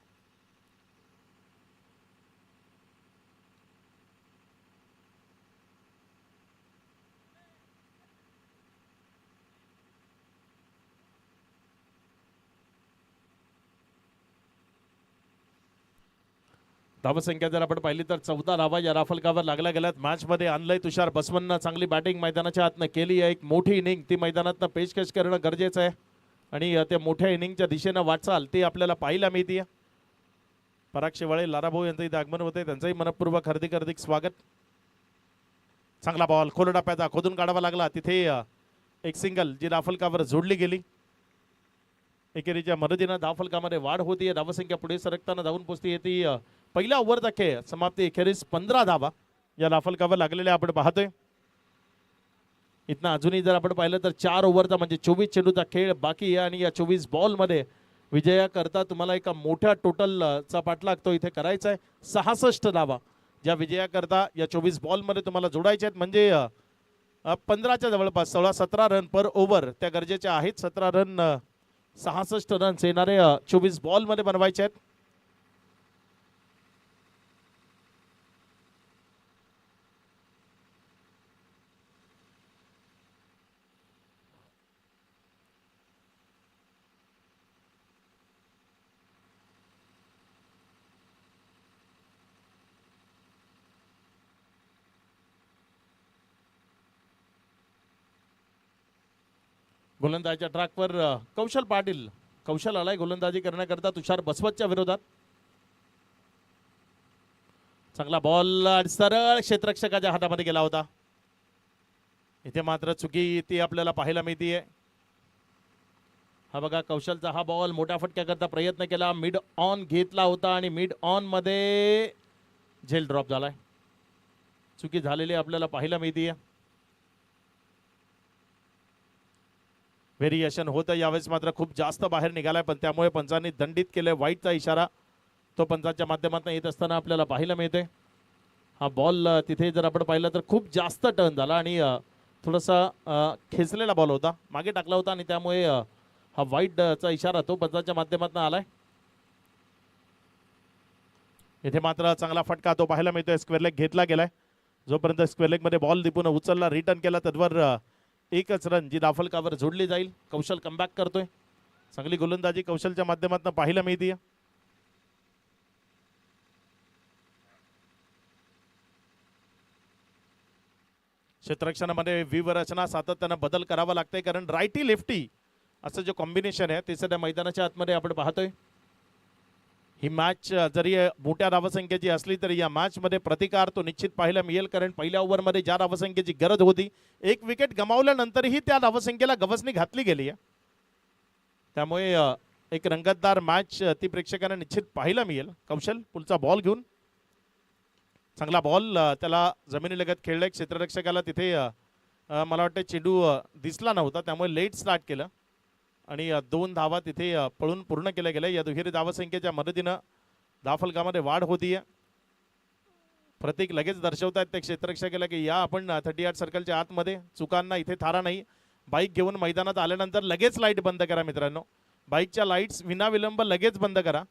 धावसंख्या जर आपण पाहिली तर 14 धावा या राफलकावर लागल्या गेल्यात. मॅच मध्ये आणलंय तुषार बसवनं. चांगली बॅटिंग मैदानाच्या आतनं केली आहे. एक मोठी इनिंग ती मैदानातनं पेशकश करणं गरजेचं आहे आणि त्या मोठ्या इनिंगच्या दिशेनं वाटचाल ती आपल्याला पाहायला मिळते. पराग शेवाळे, लाराभाऊ यांचं इथे आगमन होते, त्यांचंही मनपूर्वक हार्दिक हार्दिक स्वागत. चांगला बॉल खोल टप्प्याचा खोदून काढावा लागला. तिथे एक सिंगल जी राफलकावर जोडली गेली. एकेरीच्या मदतीनं धावफलकामध्ये वाढ होतीये. धावसंख्या पुढे सरकताना धावून पोहोचते येते. पहिल्या ओव्हरचा खेळ समाप्ती एखेरीस 15 धावा या राफलकावर लागलेल्या आपण पाहतोय. इथनं अजूनही जर आपण पाहिलं तर 4 ओव्हरचा म्हणजे 24 चेंडूचा खेळ बाकी आहे आणि या 24 बॉल मध्ये विजयाकरता तुम्हाला एका मोठ्या टोटलचा पाठलाग तो इथे करायचा आहे. 66 धावा ज्या विजयाकरता या 24 बॉल मध्ये तुम्हाला जोडायच्या आहेत. म्हणजे 15च्या जवळपास 16-17 रन पर ओव्हर त्या गरजेच्या आहेत. 17 रन 66 रन्स येणारे 24 बॉल मध्ये बनवायचे आहेत. गोलंदाजीच्या ट्रॅकवर कौशल पाटील. कौशल आलाय गोलंदाजी करण्याकरता तुषार बसवतच्या विरोधात. चांगला बॉल सरळ क्षेत्ररक्षकाच्या हातामध्ये गेला होता. इथे मात्र चुकी ती आपल्याला पाहायला मिळतीये. हा बघा कौशलचा हा बॉल मोठ्या फटक्याकरता प्रयत्न केला, मिड ऑन घेतला होता आणि मिड ऑन मध्ये झेल ड्रॉप झालाय. चुकी झालेली आपल्याला पाहायला मिळतीये. व्हेरिएशन होतं यावेळेस मात्र खूप जास्त बाहेर निघालाय, पण त्यामुळे पंचांनी दंडित केलंय. वाईटचा इशारा तो पंचांच्या माध्यमातून येत असताना आपल्याला पाहायला मिळते. हा बॉल तिथे जर आपण पाहिलं तर खूप जास्त टर्न झाला आणि थोडासा खेचलेला बॉल होता, मागे टाकला होता आणि त्यामुळे हा वाईटचा इशारा तो पंचांच्या माध्यमातून आलाय. इथे मात्र चांगला फटका तो पाहायला मिळतोय. स्क्वेअर लेग घेतला गेलाय. जोपर्यंत स्क्वेअर लेग मध्ये बॉल दिपून उचलला, रिटर्न केला, तद्वर एकच रन जी दाफलकावर जोडली जाईल. कौशल कमबॅक करतोय. चांगली गोलंदाजी कौशलच्या माध्यमातून पाहायला मिळते. क्षेत्ररक्षणामध्ये व्यूहरचना सातत्यानं बदल करावा लागतंय, कारण रायटी लेफ्टी असं जे कॉम्बिनेशन आहे ते सध्या मैदानाच्या आतमध्ये आपण पाहतोय. ही मॅच जरी मोठ्या धावसंख्येची असली तरी या मॅच मध्ये प्रतिकार तो निश्चित पाहायला मिळेल, कारण पहिल्या ओव्हरमध्ये ज्या धावसंख्येची गरज होती, एक विकेट गमावल्यानंतरही त्या धावसंख्येला गवसणी घातली गेली आहे. त्यामुळे एक रंगतदार मॅच ती प्रेक्षकांना निश्चित पाहायला मिळेल. कौशल पुढचा बॉल घेऊन, चांगला बॉल त्याला जमिनीलगत खेळलाय. क्षेत्ररक्षकाला तिथे मला वाटतं चेंडू दिसला नव्हता, त्यामुळे लेट स्टार्ट केलं आणि 2 धावा तिथे पळून पूर्ण केल्या गेल्या. या दुहेरी धावसंख्येच्या मदतीनं धावफलकामध्ये वाढ होतीये. प्रतीक लगेच दर्शवतायत त्या क्षेत्ररक्षकाला की या आपण 38 सर्कलच्या आतमध्ये, चुकांना इथे थारा नाही. बाईक घेऊन मैदानात आल्यानंतर लगेच लाईट बंद करा मित्रांनो. बाईकच्या लाईट्स विनाविलंब लगेच बंद करा.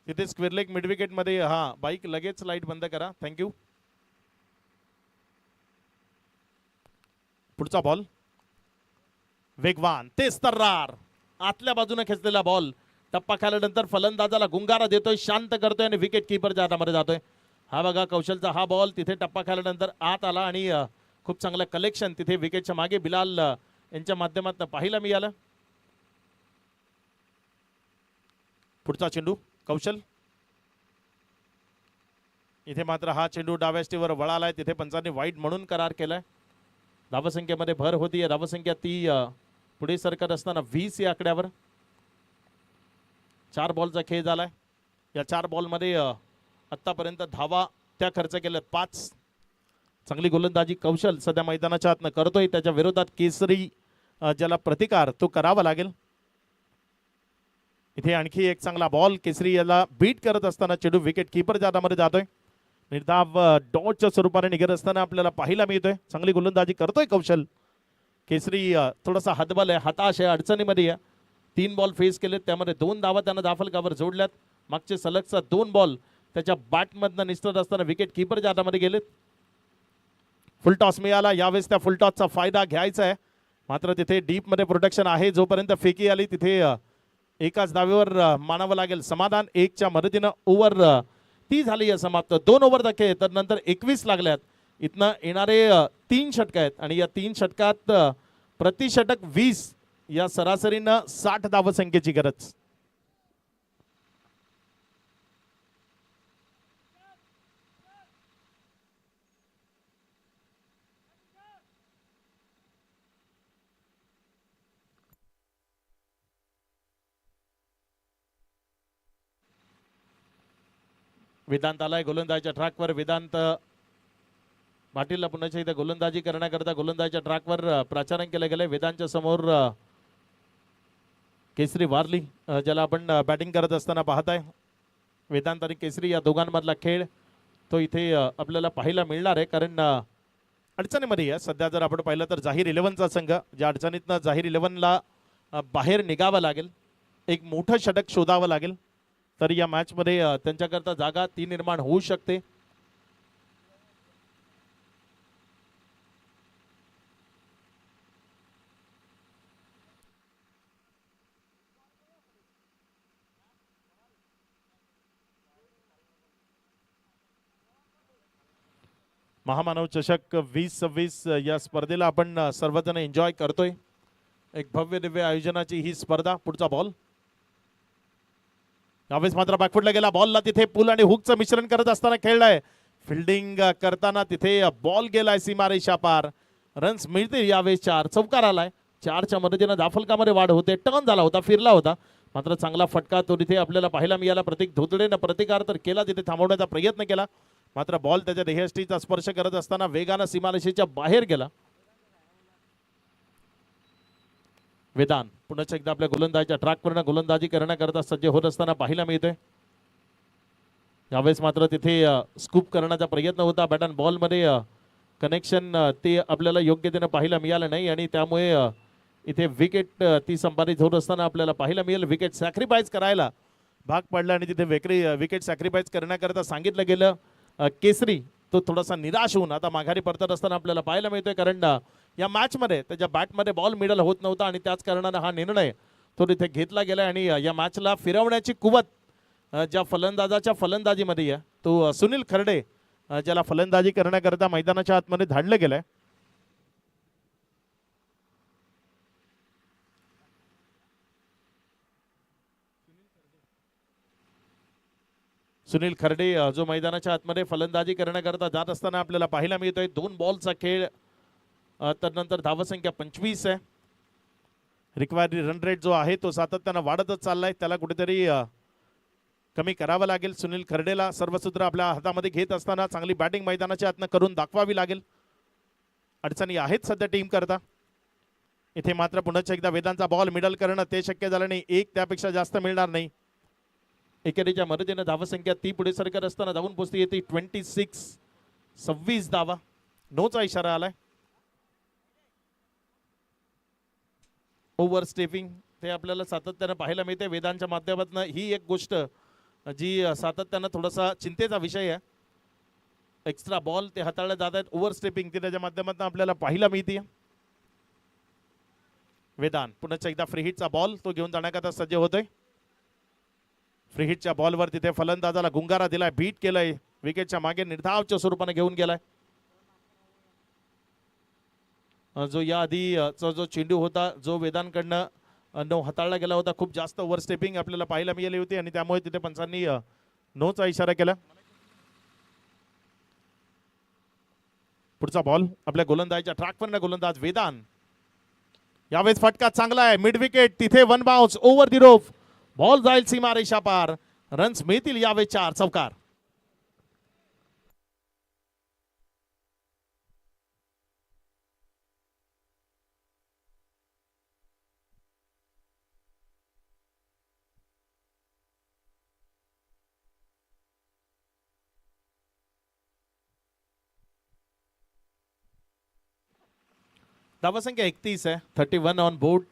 तिथे स्क्वेअर लेग मिड विकेट मध्ये बाईक लगेच लाईट बंद करा. थँक्यू. पुढचा बॉल वेगवान तेज तर्रार आतल्या बाजूने खेचलेला बॉल टप्पा खाल्यानंतर फलंदाजाला गुंगारा देतोय, शांत करतोय आणि विकेट कीपरच्या हातामध्ये जातोय. हा बघा कौशलचा हा बॉल तिथे टप्पा खाल्यानंतर आत आला आणि खूप चांगलं कलेक्शन तिथे विकेटच्या मागे बिलाल यांच्या माध्यमातून पाहायला मिळालं. पुढचा चेंडू कौशल. इथे मात्र हा चेंडू डाव्या स्टीवर वळालाय. तिथे पंचांनी वाईट म्हणून करार केलाय. धावसंख्येमध्ये भर होती. धावसंख्या ती पुढे सरकत असताना 20 या आकड्यावर. 4 बॉलचा खेळ झालाय. या 4 बॉलमध्ये आतापर्यंत धावा त्या खर्च केल्यात 5. चांगली गोलंदाजी कौशल सध्या मैदानाच्या आतनं करतोय. त्याच्या विरोधात केसरी ज्याला प्रतिकार तो करावा लागेल. इथे आणखी एक चांगला बॉल केसरी याला बीट करत असताना चेंडू विकेट कीपरच्या हातामध्ये जातोय. निर्धाव डॉटच्या स्वरूपाने निघत असताना आपल्याला पाहायला मिळतोय. चांगली गोलंदाजी करतोय कौशल. केसरी थोडासा हतबल आहे, हताश आहे, अडचणीमध्ये आहे. 3 बॉल फेस केलेत, त्यामध्ये 2 धावा त्यानं दाफलकावर जोडल्यात. मागचे सलगचा 2 बॉल त्याच्या बॅटमधनं निसटत असताना विकेट कीपरच्या हातामध्ये गेलेत. फुल टॉस मिळाला. यावेळेस त्या फुल टॉसचा फायदा घ्यायचा आहे. मात्र तिथे डीपमध्ये प्रोटेक्शन आहे. जोपर्यंत फेकी आली तिथे एकाच धावेवर मानावं लागेल समाधान. 1च्या मदतीनं ओव्हर ती झाली आहे समाप्त. 2 ओव्हर खेळ तर नंतर 21 लागल्यात. इथनं येणारे 3 षटक आहेत आणि या 3 षटकात प्रति षटक 20 या सरासरीनं 60 धावसंख्येची गरज. वेदांत आलाय गोलंदाजीच्या ट्रॅकवर. वेदांत पाटीलला पुन्हा एकदा गोलंदाजी करण्याकरता गोलंदाजीच्या ट्रॅकवर प्राचारण केलं गेलंय. वेदांतच्या समोर केसरी वारली ज्याला आपण बॅटिंग करत असताना पाहताय. वेदांत आणि केसरी या दोघांमधला खेळ तो इथे आपल्याला पाहायला मिळणार आहे. कारण अडचणीमध्ये आहे सध्या. जर आपण पाहिलं तर जाहीर 11चा संघ ज्या अडचणीतनं जाहीर 11ला बाहेर निघावं लागेल, एक मोठं षटक शोधावं लागेल, तर या मॅचमध्ये त्यांच्याकरता जागा ती निर्माण होऊ शकते. महामानव चषक 2026 या स्पर्धेला आपण सर्वजण एन्जॉय करतोय. एक भव्य दिव्य आयोजनाची ही स्पर्धा. पुढचा बॉल यावेळेस मात्र बॅकफुटला गेला. बॉलला तिथे पुल आणि हुकचं मिश्रण करत असताना खेळलाय. फिल्डिंग करताना तिथे बॉल गेलाय सीमारेषा पार. रन्स मिळतील यावेळेस 4. चौकार आलाय. 4च्या मदतीनं दाफलकामध्ये वाढ होते. टर्न झाला होता, फिरला होता, मात्र चांगला फटका तो तिथे आपल्याला पाहायला मिळाला. प्रतीक धोतडेनं प्रतिकार तर केला, तिथे थांबवण्याचा प्रयत्न केला, मात्र बॉल त्याच्या देहष्टीचा स्पर्श करत असताना वेगानं सीमारेषेच्या बाहेर गेला. वेदांत पुन्हा एकदा आपल्या गोलंदाजीच्या ट्रॅकवरनं गोलंदाजी करण्याकरता सज्ज होत असताना पाहायला मिळतोय. यावेळेस मात्र तिथे स्कूप करण्याचा प्रयत्न होता. बॅट अँड बॉलमध्ये कनेक्शन ते आपल्याला योग्यतेनं पाहायला मिळालं नाही आणि त्यामुळे इथे विकेट ती संपादित होत असताना आपल्याला पाहायला मिळेल. विकेट सॅक्रिफाईस करायला भाग पडला आणि तिथे विकेट सॅक्रिफाईस करण्याकरता सांगितलं गेलं. केसरी तो थोडासा निराश होऊन आता माघारी परतत असताना आपल्याला पाहायला मिळतोय. कारण या मॅचमध्ये त्याच्या बॅटमध्ये बॉल मिडल होत नव्हता आणि त्याच कारणानं हा निर्णय तो तिथे घेतला गेला आणि या मॅचला फिरवण्याची कुवत ज्या फलंदाजाच्या फलंदाजीमध्ये आहे तो सुनील खर्डे ज्याला फलंदाजी करण्याकरता मैदानाच्या आतमध्ये धाडलं गेलंय. सुनील खर्डे जो मैदानाच्या आतमध्ये फलंदाजी करण्याकरता जात असताना आपल्याला पाहायला मिळतोय. 2 बॉलचा खेळ, त्यानंतर धावसंख्या 25 आहे. रिक्वायर्ड रन रेट जो आहे तो सातत्यानं वाढतच चाललाय. त्याला कुठेतरी कमी करावं लागेल सुनील खर्डेला. सर्व सूत्र आपल्या हातामध्ये घेत असताना चांगली बॅटिंग मैदानाच्या आतनं करून दाखवावी लागेल. अडचणी आहेत सध्या टीम करता. इथे मात्र पुन्हा एकदा वेदांचा बॉल मिडल करणं ते शक्य झालं नाही. 1 त्यापेक्षा जास्त मिळणार नाही. एकेरीच्या मदतीनं धावसंख्या ती पुढे सरकत असताना धावून पोचती येते 26 धावा. नोचा इशारा आलाय. ओव्हर स्टेपिंग ते आपल्याला सातत्यानं पाहायला मिळते. वेदांच्या माध्यमातून ही एक गोष्ट जी सातत्यानं थोडासा चिंतेचा विषय आहे. एक्स्ट्रा बॉल ते हाताळले जात आहेत. ओव्हर स्टेपिंग ते त्याच्या माध्यमातून आपल्याला पाहायला मिळते. वेदांत पुन्हा एकदा फ्री हिटचा बॉल तो घेऊन जाण्याकरता सज्ज होतोय. फ्री हिटच्या बॉलवर तिथे फलंदाजाला गुंगारा दिलाय, बीट केलंय, विकेटच्या मागे निर्धावच्या स्वरूपाने घेऊन गेलाय. जो या आधीचा जो चेंडू होता जो वेदांकडनं नो हाताळला गेला होता, खूप जास्त ओव्हर स्टेपिंग आपल्याला पाहायला मिळाली होती आणि त्यामुळे तिथे पंचांनी नोचा इशारा केला. पुढचा बॉल आपल्या गोलंदाजीच्या ट्रॅकवर गोलंदाज वेदांत. यावेळेस फटका चांगला आहे, मिड विकेट तिथे वन बाउन्स ओव्हर दी रोप, बॉल जाईल सीमा रेषा पार, रन्स मिळतील यावेळेस 4 चौकार. धावसंख्या 31 आहे, 31 ऑन बोर्ड.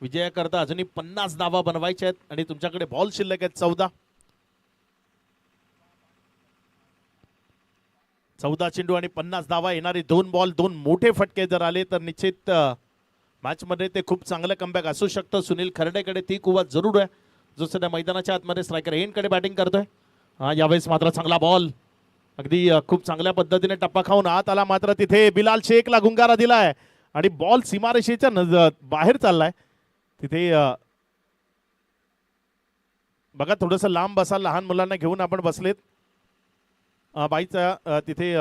विजयाकरता अजूनही 50 धावा बनवायच्या आहेत आणि तुमच्याकडे बॉल शिल्लक आहेत 14. 14 चेंडू आणि 50 धावा, येणारे 2 बॉल 2 मोठे फटके जर आले तर निश्चित मॅच मध्ये ते खूप चांगलं कमबॅक असू शकतं. सुनील खर्डेकडे ती कुवत जरूर आहे, जो सध्या मैदानाच्या आतमध्ये स्ट्रायकर एंडकडे बॅटिंग करतोय. यावेळेस मात्र चांगला बॉल, अगदी खूप चांगल्या पद्धतीने टप्पा खाऊन आत आला, मात्र तिथे बिलाल शेखला गुंगारा दिलाय आणि बॉल सीमारेषेच्या बाहेर चाललाय. तिथे बघा थोडंसं लांब बसा, लहान मुलांना घेऊन आपण बसलेत. बाईचा तिथे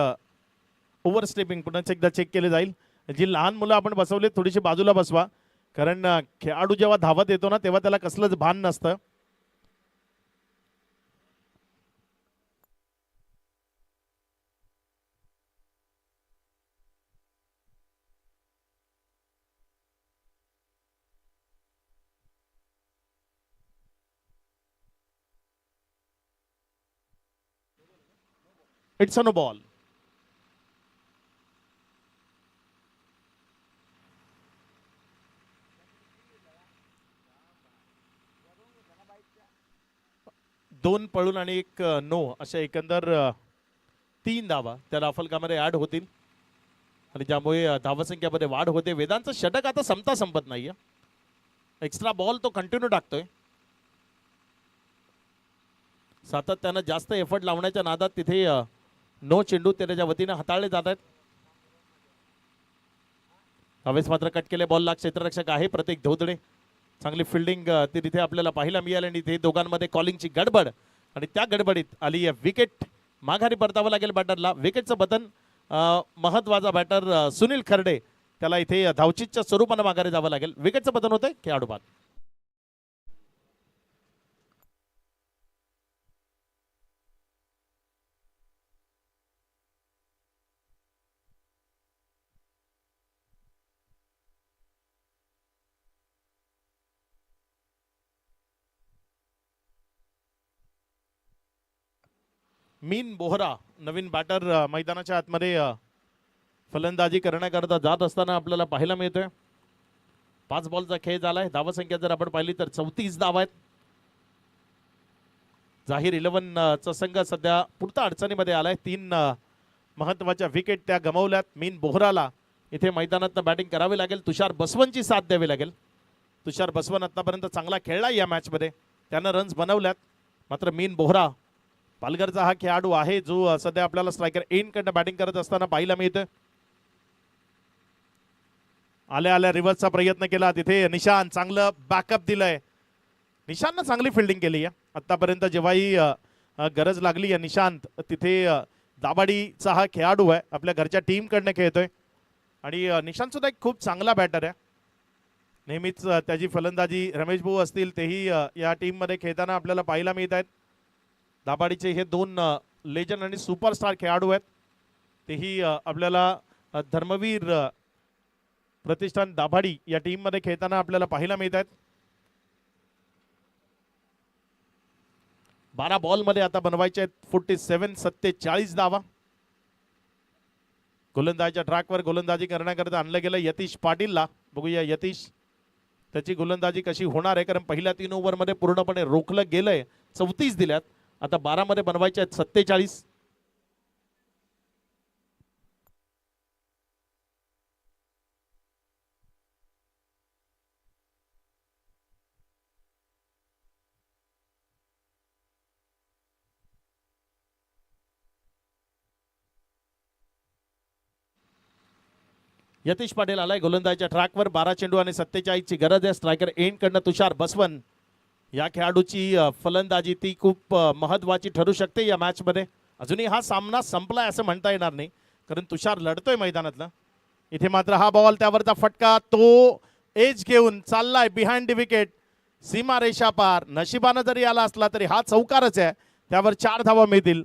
ओव्हर स्टेपिंग पुन्हा एकदा चेक केले जाईल. जी लहान मुलं आपण बसवलेत थोडीशी बाजूला बसवा, कारण खेळाडू जेव्हा धावत येतो ना तेव्हा त्याला कसलंच भान नसतं. It's a no ball. दोन पळून आणि एक नो अशा एकंदर 3 धावा त्या राफलकामध्ये ऍड होतील आणि त्यामुळे धावसंख्येमध्ये वाढ होते. वेदांचं षटक आता संपत नाहीये. एक्स्ट्रा बॉल तो कंटिन्यू टाकतोय. सातत्यानं जास्त एफर्ट लावण्याच्या नादात तिथे नो चेंडू त्याच्या वतीने हाताळले जात आहेत. हवेस मात्र कट केले बॉलला क्षेत्ररक्षक आहे प्रतीक धोदडे. चांगली फिल्डिंग ती तिथे आपल्याला पाहायला मिळाली आणि ते दोघांमध्ये कॉलिंगची गडबड आणि त्या गडबडीत आली विकेट. माघारी परतावं लागेल बॅटरला. विकेटचं बटन महत्वाचा बॅटर सुनील खर्डे त्याला इथे धावचीच्या स्वरूपानं माघारी जावं लागेल. विकेटचं बटन होतंय खेळाडू बाद. मीन बोहरा नवीन बॅटर मैदानाच्या आतमध्ये फलंदाजी करण्याकरता जात असताना आपल्याला पाहायला मिळतोय. 5 बॉलचा खेळ झालाय. धावसंख्या जर आपण पाहिली तर 34 धावा आहेत. जाहीर 11 चा संघ सध्या पुरता अडचणीमध्ये आलाय. 3 महत्वाच्या विकेट त्या गमावल्यात. मीन बोहराला इथे मैदानात बॅटिंग करावी लागेल. तुषार बसवनची साथ द्यावी लागेल. तुषार बसवन आतापर्यंत चांगला खेळला या मॅच मध्ये, त्यानं रन्स बनवल्यात. मात्र मीन बोहरा पालघरचा हा खेळाडू आहे जो सध्या आपल्याला स्ट्रायकर एंडकडनं बॅटिंग करत असताना पाहायला मिळतं. आल्या आल्या रिव्हर्सचा प्रयत्न केला. तिथे निशांत चांगलं बॅकअप दिलंय. निशांतनं चांगली फिल्डिंग केली आहे आतापर्यंत. जेव्हाही गरज लागली या निशांत तिथे दाबाडीचा हा खेळाडू आहे, आपल्या घरच्या टीम कडनं खेळतोय आणि निशांत सुद्धा एक खूप चांगला बॅटर आहे. नेहमीच त्याची फलंदाजी रमेश भाऊ असतील तेही या टीम मध्ये खेळताना आपल्याला पाहायला मिळत आहेत. दाबाडीचे हे 2 लेजंड आणि सुपरस्टार खेळाडू आहेत. तेही आपल्याला धर्मवीर प्रतिष्ठान दाभाडी या टीम मध्ये खेळताना आपल्याला पाहायला मिळत आहेत. 12 बॉल मध्ये आता बनवायचे आहेत 47 धावा. गोलंदाजीच्या ट्रॅकवर गोलंदाजी करण्याकरता आणलं गेलं यतीश पाटीलला. बघूया यतीश त्याची गोलंदाजी कशी होणार आहे, कारण पहिल्या 3 ओव्हरमध्ये पूर्णपणे रोखलं गेलंय. 34 दिल्यात, आता 12 मध्ये बनवायचे आहेत 47. यतीश पाटील आलाय गोलंदाजीच्या ट्रॅकवर. 12 चेंडू आणि 47 ची गरज आहे. स्ट्रायकर एंड कडनं तुषार बसवन. या खेळाडूची फलंदाजी ती खूप महत्वाची ठरू शकते या मॅच मध्ये. अजूनही हा सामना संपलाय असं म्हणता येणार नाही, कारण तुषार लढतोय मैदानातला. इथे मात्र हा बॉल, त्यावरचा फटका, तो एज घेऊन चाललाय बिहाइंड द विकेट, सीमा रेषा पार. नशिबानं जरी आला असला तरी हा चौकारच आहे, त्यावर 4 धावा मिळतील.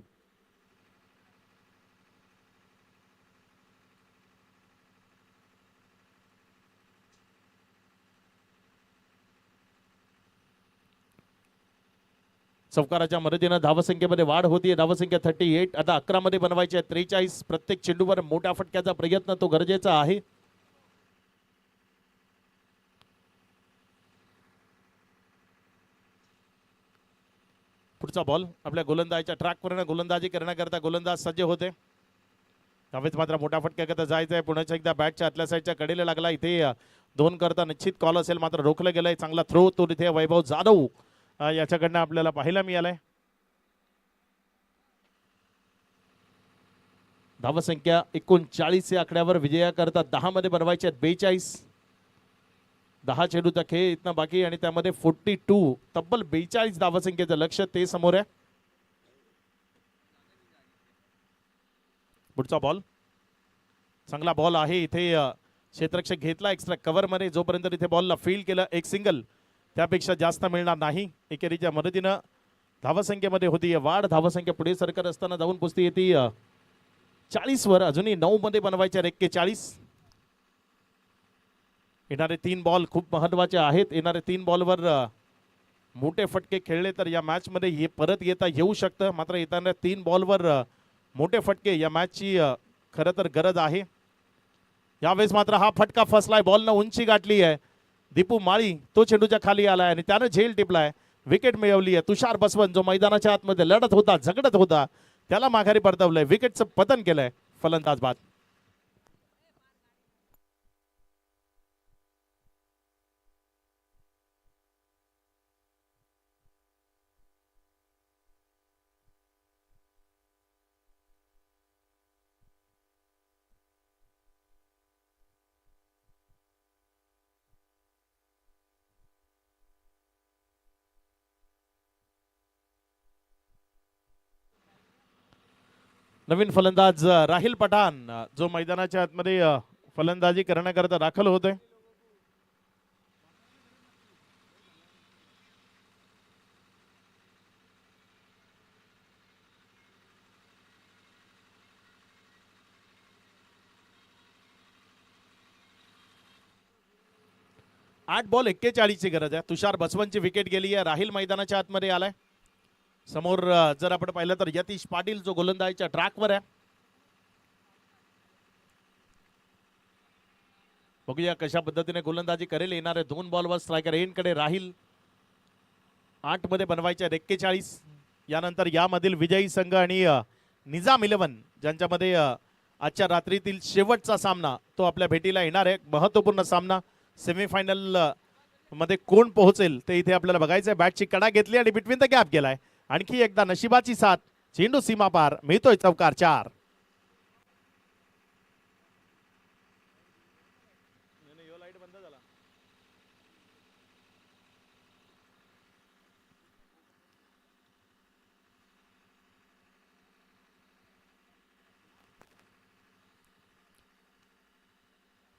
चौकाराच्या मदतीनं धावसंख्येमध्ये वाढ होतीये. धावसंख्या 38, आता 11 मध्ये बनवायचे 43. प्रत्येक चेंडूवर मोठ्या फटक्याचा प्रयत्न तो गरजेचा आहे. पुढचा बॉल आपल्या गोलंदाजीच्या ट्रॅकवर गोलंदाजी करण्याकरता गोलंदाज सज्ज होते. त्यावेळेस मात्र मोठ्या फटक्याकरता जायचं आहे. पुण्याच्या एकदा बॅटच्या आतल्या साईडच्या कडेला लागला. इथे 2 करता निश्चित कॉल असेल, मात्र रोखलं गेलंय. चांगला थ्रो तो तिथे वैभव जाधव याच्याकडनं आपल्याला पाहायला मिळालंय. धावसंख्या 39 या आकड्यावर विजयाकरता 10 मध्ये बनवायचे 42. 10 चेंडूचा खेळ इथनं बाकी आणि त्यामध्ये 42, तब्बल 42 धावसंख्येचं लक्ष ते समोर आहे. पुढचा बॉल चांगला बॉल आहे. इथे क्षेत्ररक्षक घेतला एक्स्ट्रा कव्हर मध्ये. जोपर्यंत इथे बॉलला फील्ड केलं, एक सिंगल, त्यापेक्षा जास्त मिळणार नाही. एकेरीच्या मदतीनं धावसंख्येमध्ये होती वाढ. धावसंख्या पुढे सरकत असताना जाऊन पुसती येते 40 वर. अजूनही 9 मध्ये बनवायचे 41. येणारे 3 बॉल खूप महत्वाचे आहेत. येणारे 3 बॉलवर मोठे फटके खेळले तर या मॅच मध्ये हे परत येता येऊ शकतं. मात्र येताना 3 बॉलवर मोठे फटके या मॅचची खरं तर गरज आहे. यावेळेस मात्र हा फटका फसलाय. बॉलनं उंची गाठली आहे. दीपू माळी तो चेंडूच्या खाली आलाय आणि त्यानं झेल टिपलाय. विकेट मिळवली आहे. तुषार बसवन जो मैदानाच्या आतमध्ये लढत होता, झगडत होता, त्याला माघारी परतवलंय. विकेटचं पतन केलंय फलंदाज बाद. नवीन फलंदाज राहिल पठाण जो मैदानाच्या आतमध्ये फलंदाजी करण्याकरता दाखल होतोय. आठ बॉल 41 ची गरज आहे. तुषार बसवनची विकेट गेली आहे. राहिल मैदानाच्या आतमध्ये आलाय. समोर जर आपण पाहिलं तर यतीश पाटील जो गोलंदाजीच्या ट्रॅकवर आहे. बघूया कशा पद्धतीने गोलंदाजी करेल. येणारे 2 बॉलवर स्ट्रायकर एंड कडे राहील. 8 मध्ये बनवायचे 41. यानंतर यामधील विजयी संघ आणि निजाम 11 ज्यांच्यामध्ये आजच्या रात्रीतील शेवटचा सामना तो आपल्या भेटीला येणार आहे. महत्वपूर्ण सामना. सेमीफायनल मध्ये कोण पोहोचेल ते इथे आपल्याला बघायचं आहे. बॅटची कडा घेतली आणि बिटवीन द गॅप गेलाय. आणखी एकदा नशिबाची साथ. चेंडू सीमा पार. मिळतोय चौकार 4.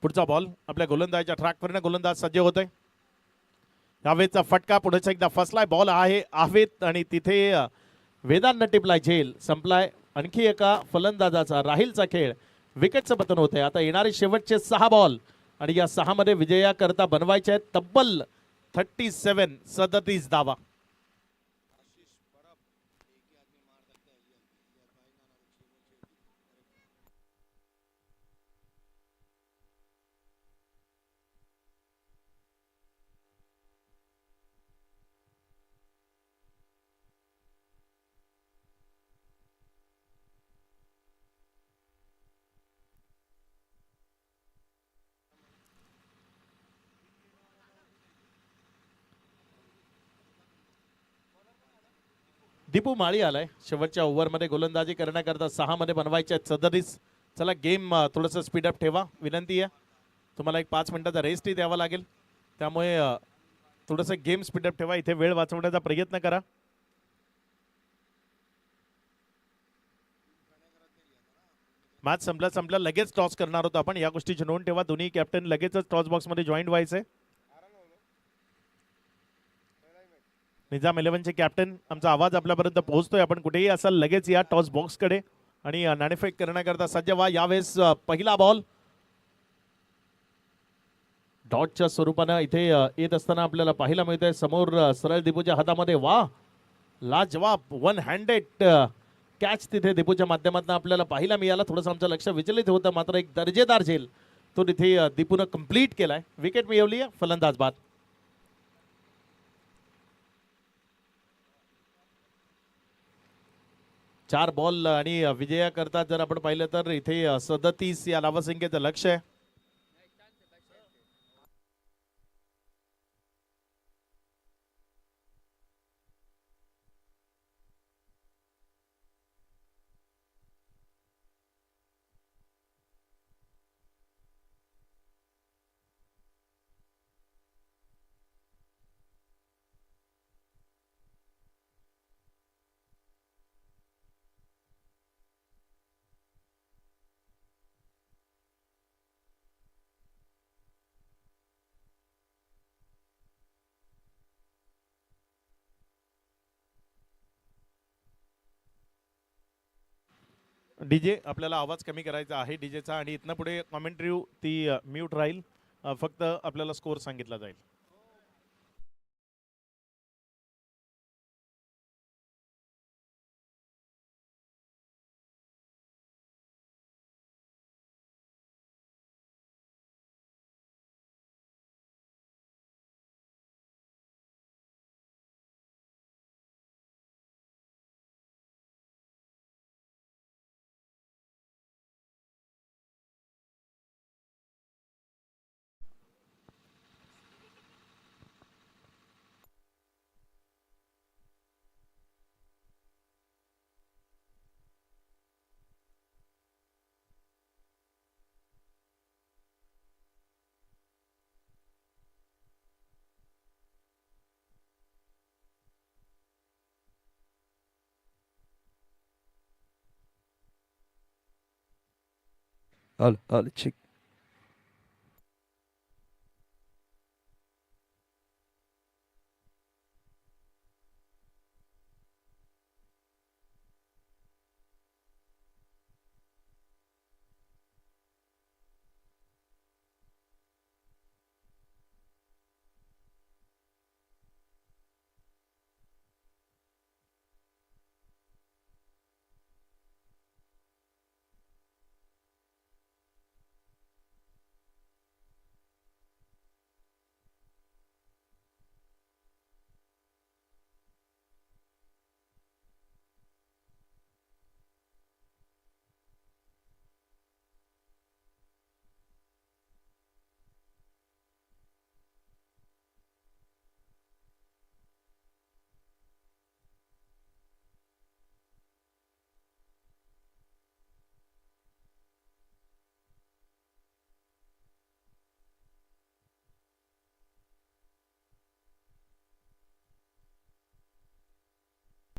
पुढचा बॉल आपल्या गोलंदाजीच्या ट्रॅकवरनं गोलंदाज सज्ज होतोय. यावेळेचा फटका पुढेच एकदा फसलाय. बॉल आहे आवेत आणि तिथे वेदांना टिपलाय. झेल संपलाय. आणखी एका फलंदाजाचा राहिलचा खेळ. विकेटचं पतन होतंय. आता येणारे शेवटचे 6 बॉल आणि या 6 मध्ये विजयाकरता बनवायचे आहेत तब्बल 37 धावा. दीपू माळी आलाय शेवटच्या ओव्हरमध्ये गोलंदाजी करण्याकरता 6 मध्ये बनवायचे आहेत 37. चला गेम थोडंसं स्पीडअप ठेवा विनंती आहे. तुम्हाला एक 5 मिनिटाचा रेस्टही द्यावा लागेल, त्यामुळे थोडंसं गेम स्पीडअप ठेवा. इथे वेळ वाचवण्याचा प्रयत्न करा. मॅच संपल्या लगेच टॉस करणार होतो आपण, या गोष्टीची नोंद ठेवा. दोन्ही कॅप्टन लगेचच टॉस बॉक्स मध्ये जॉईन व्हायचे. निजाम 11चे कॅप्टन, आमचा आवाज आपल्यापर्यंत पोहोचतोय. आपण कुठेही असाल लगेच या टॉस बॉक्स कडे आणि नाणेफेक करण्याकरता सज्ज व्हा. यावेळेस पहिला बॉल डॉटच्या स्वरूपानं इथे येत असताना आपल्याला पाहायला मिळतंय. समोर सरळ दीपूच्या हातामध्ये वा लाजवाब वन हँडेड कॅच तिथे दीपूच्या माध्यमातून आपल्याला पाहायला मिळाला. थोडंसं आमचं लक्ष विचलित होतं, मात्र एक दर्जेदार झेल तो तिथे दीपूनं कंप्लीट केलाय. विकेट मिळवली आहे फलंदाज बाद. चार बॉल आणि विजया करता जर आपण पाहिलं तर इथे 37 या धावसंख्येचं लक्ष आहे. डीजे आपल्याला आवाज कमी करायचा आहे डीजेचा, आणि इथनं पुढे कॉमेंट्री ती म्यूट राहील. फक्त आपल्याला स्कोर सांगितला जाईल. Al, al, check.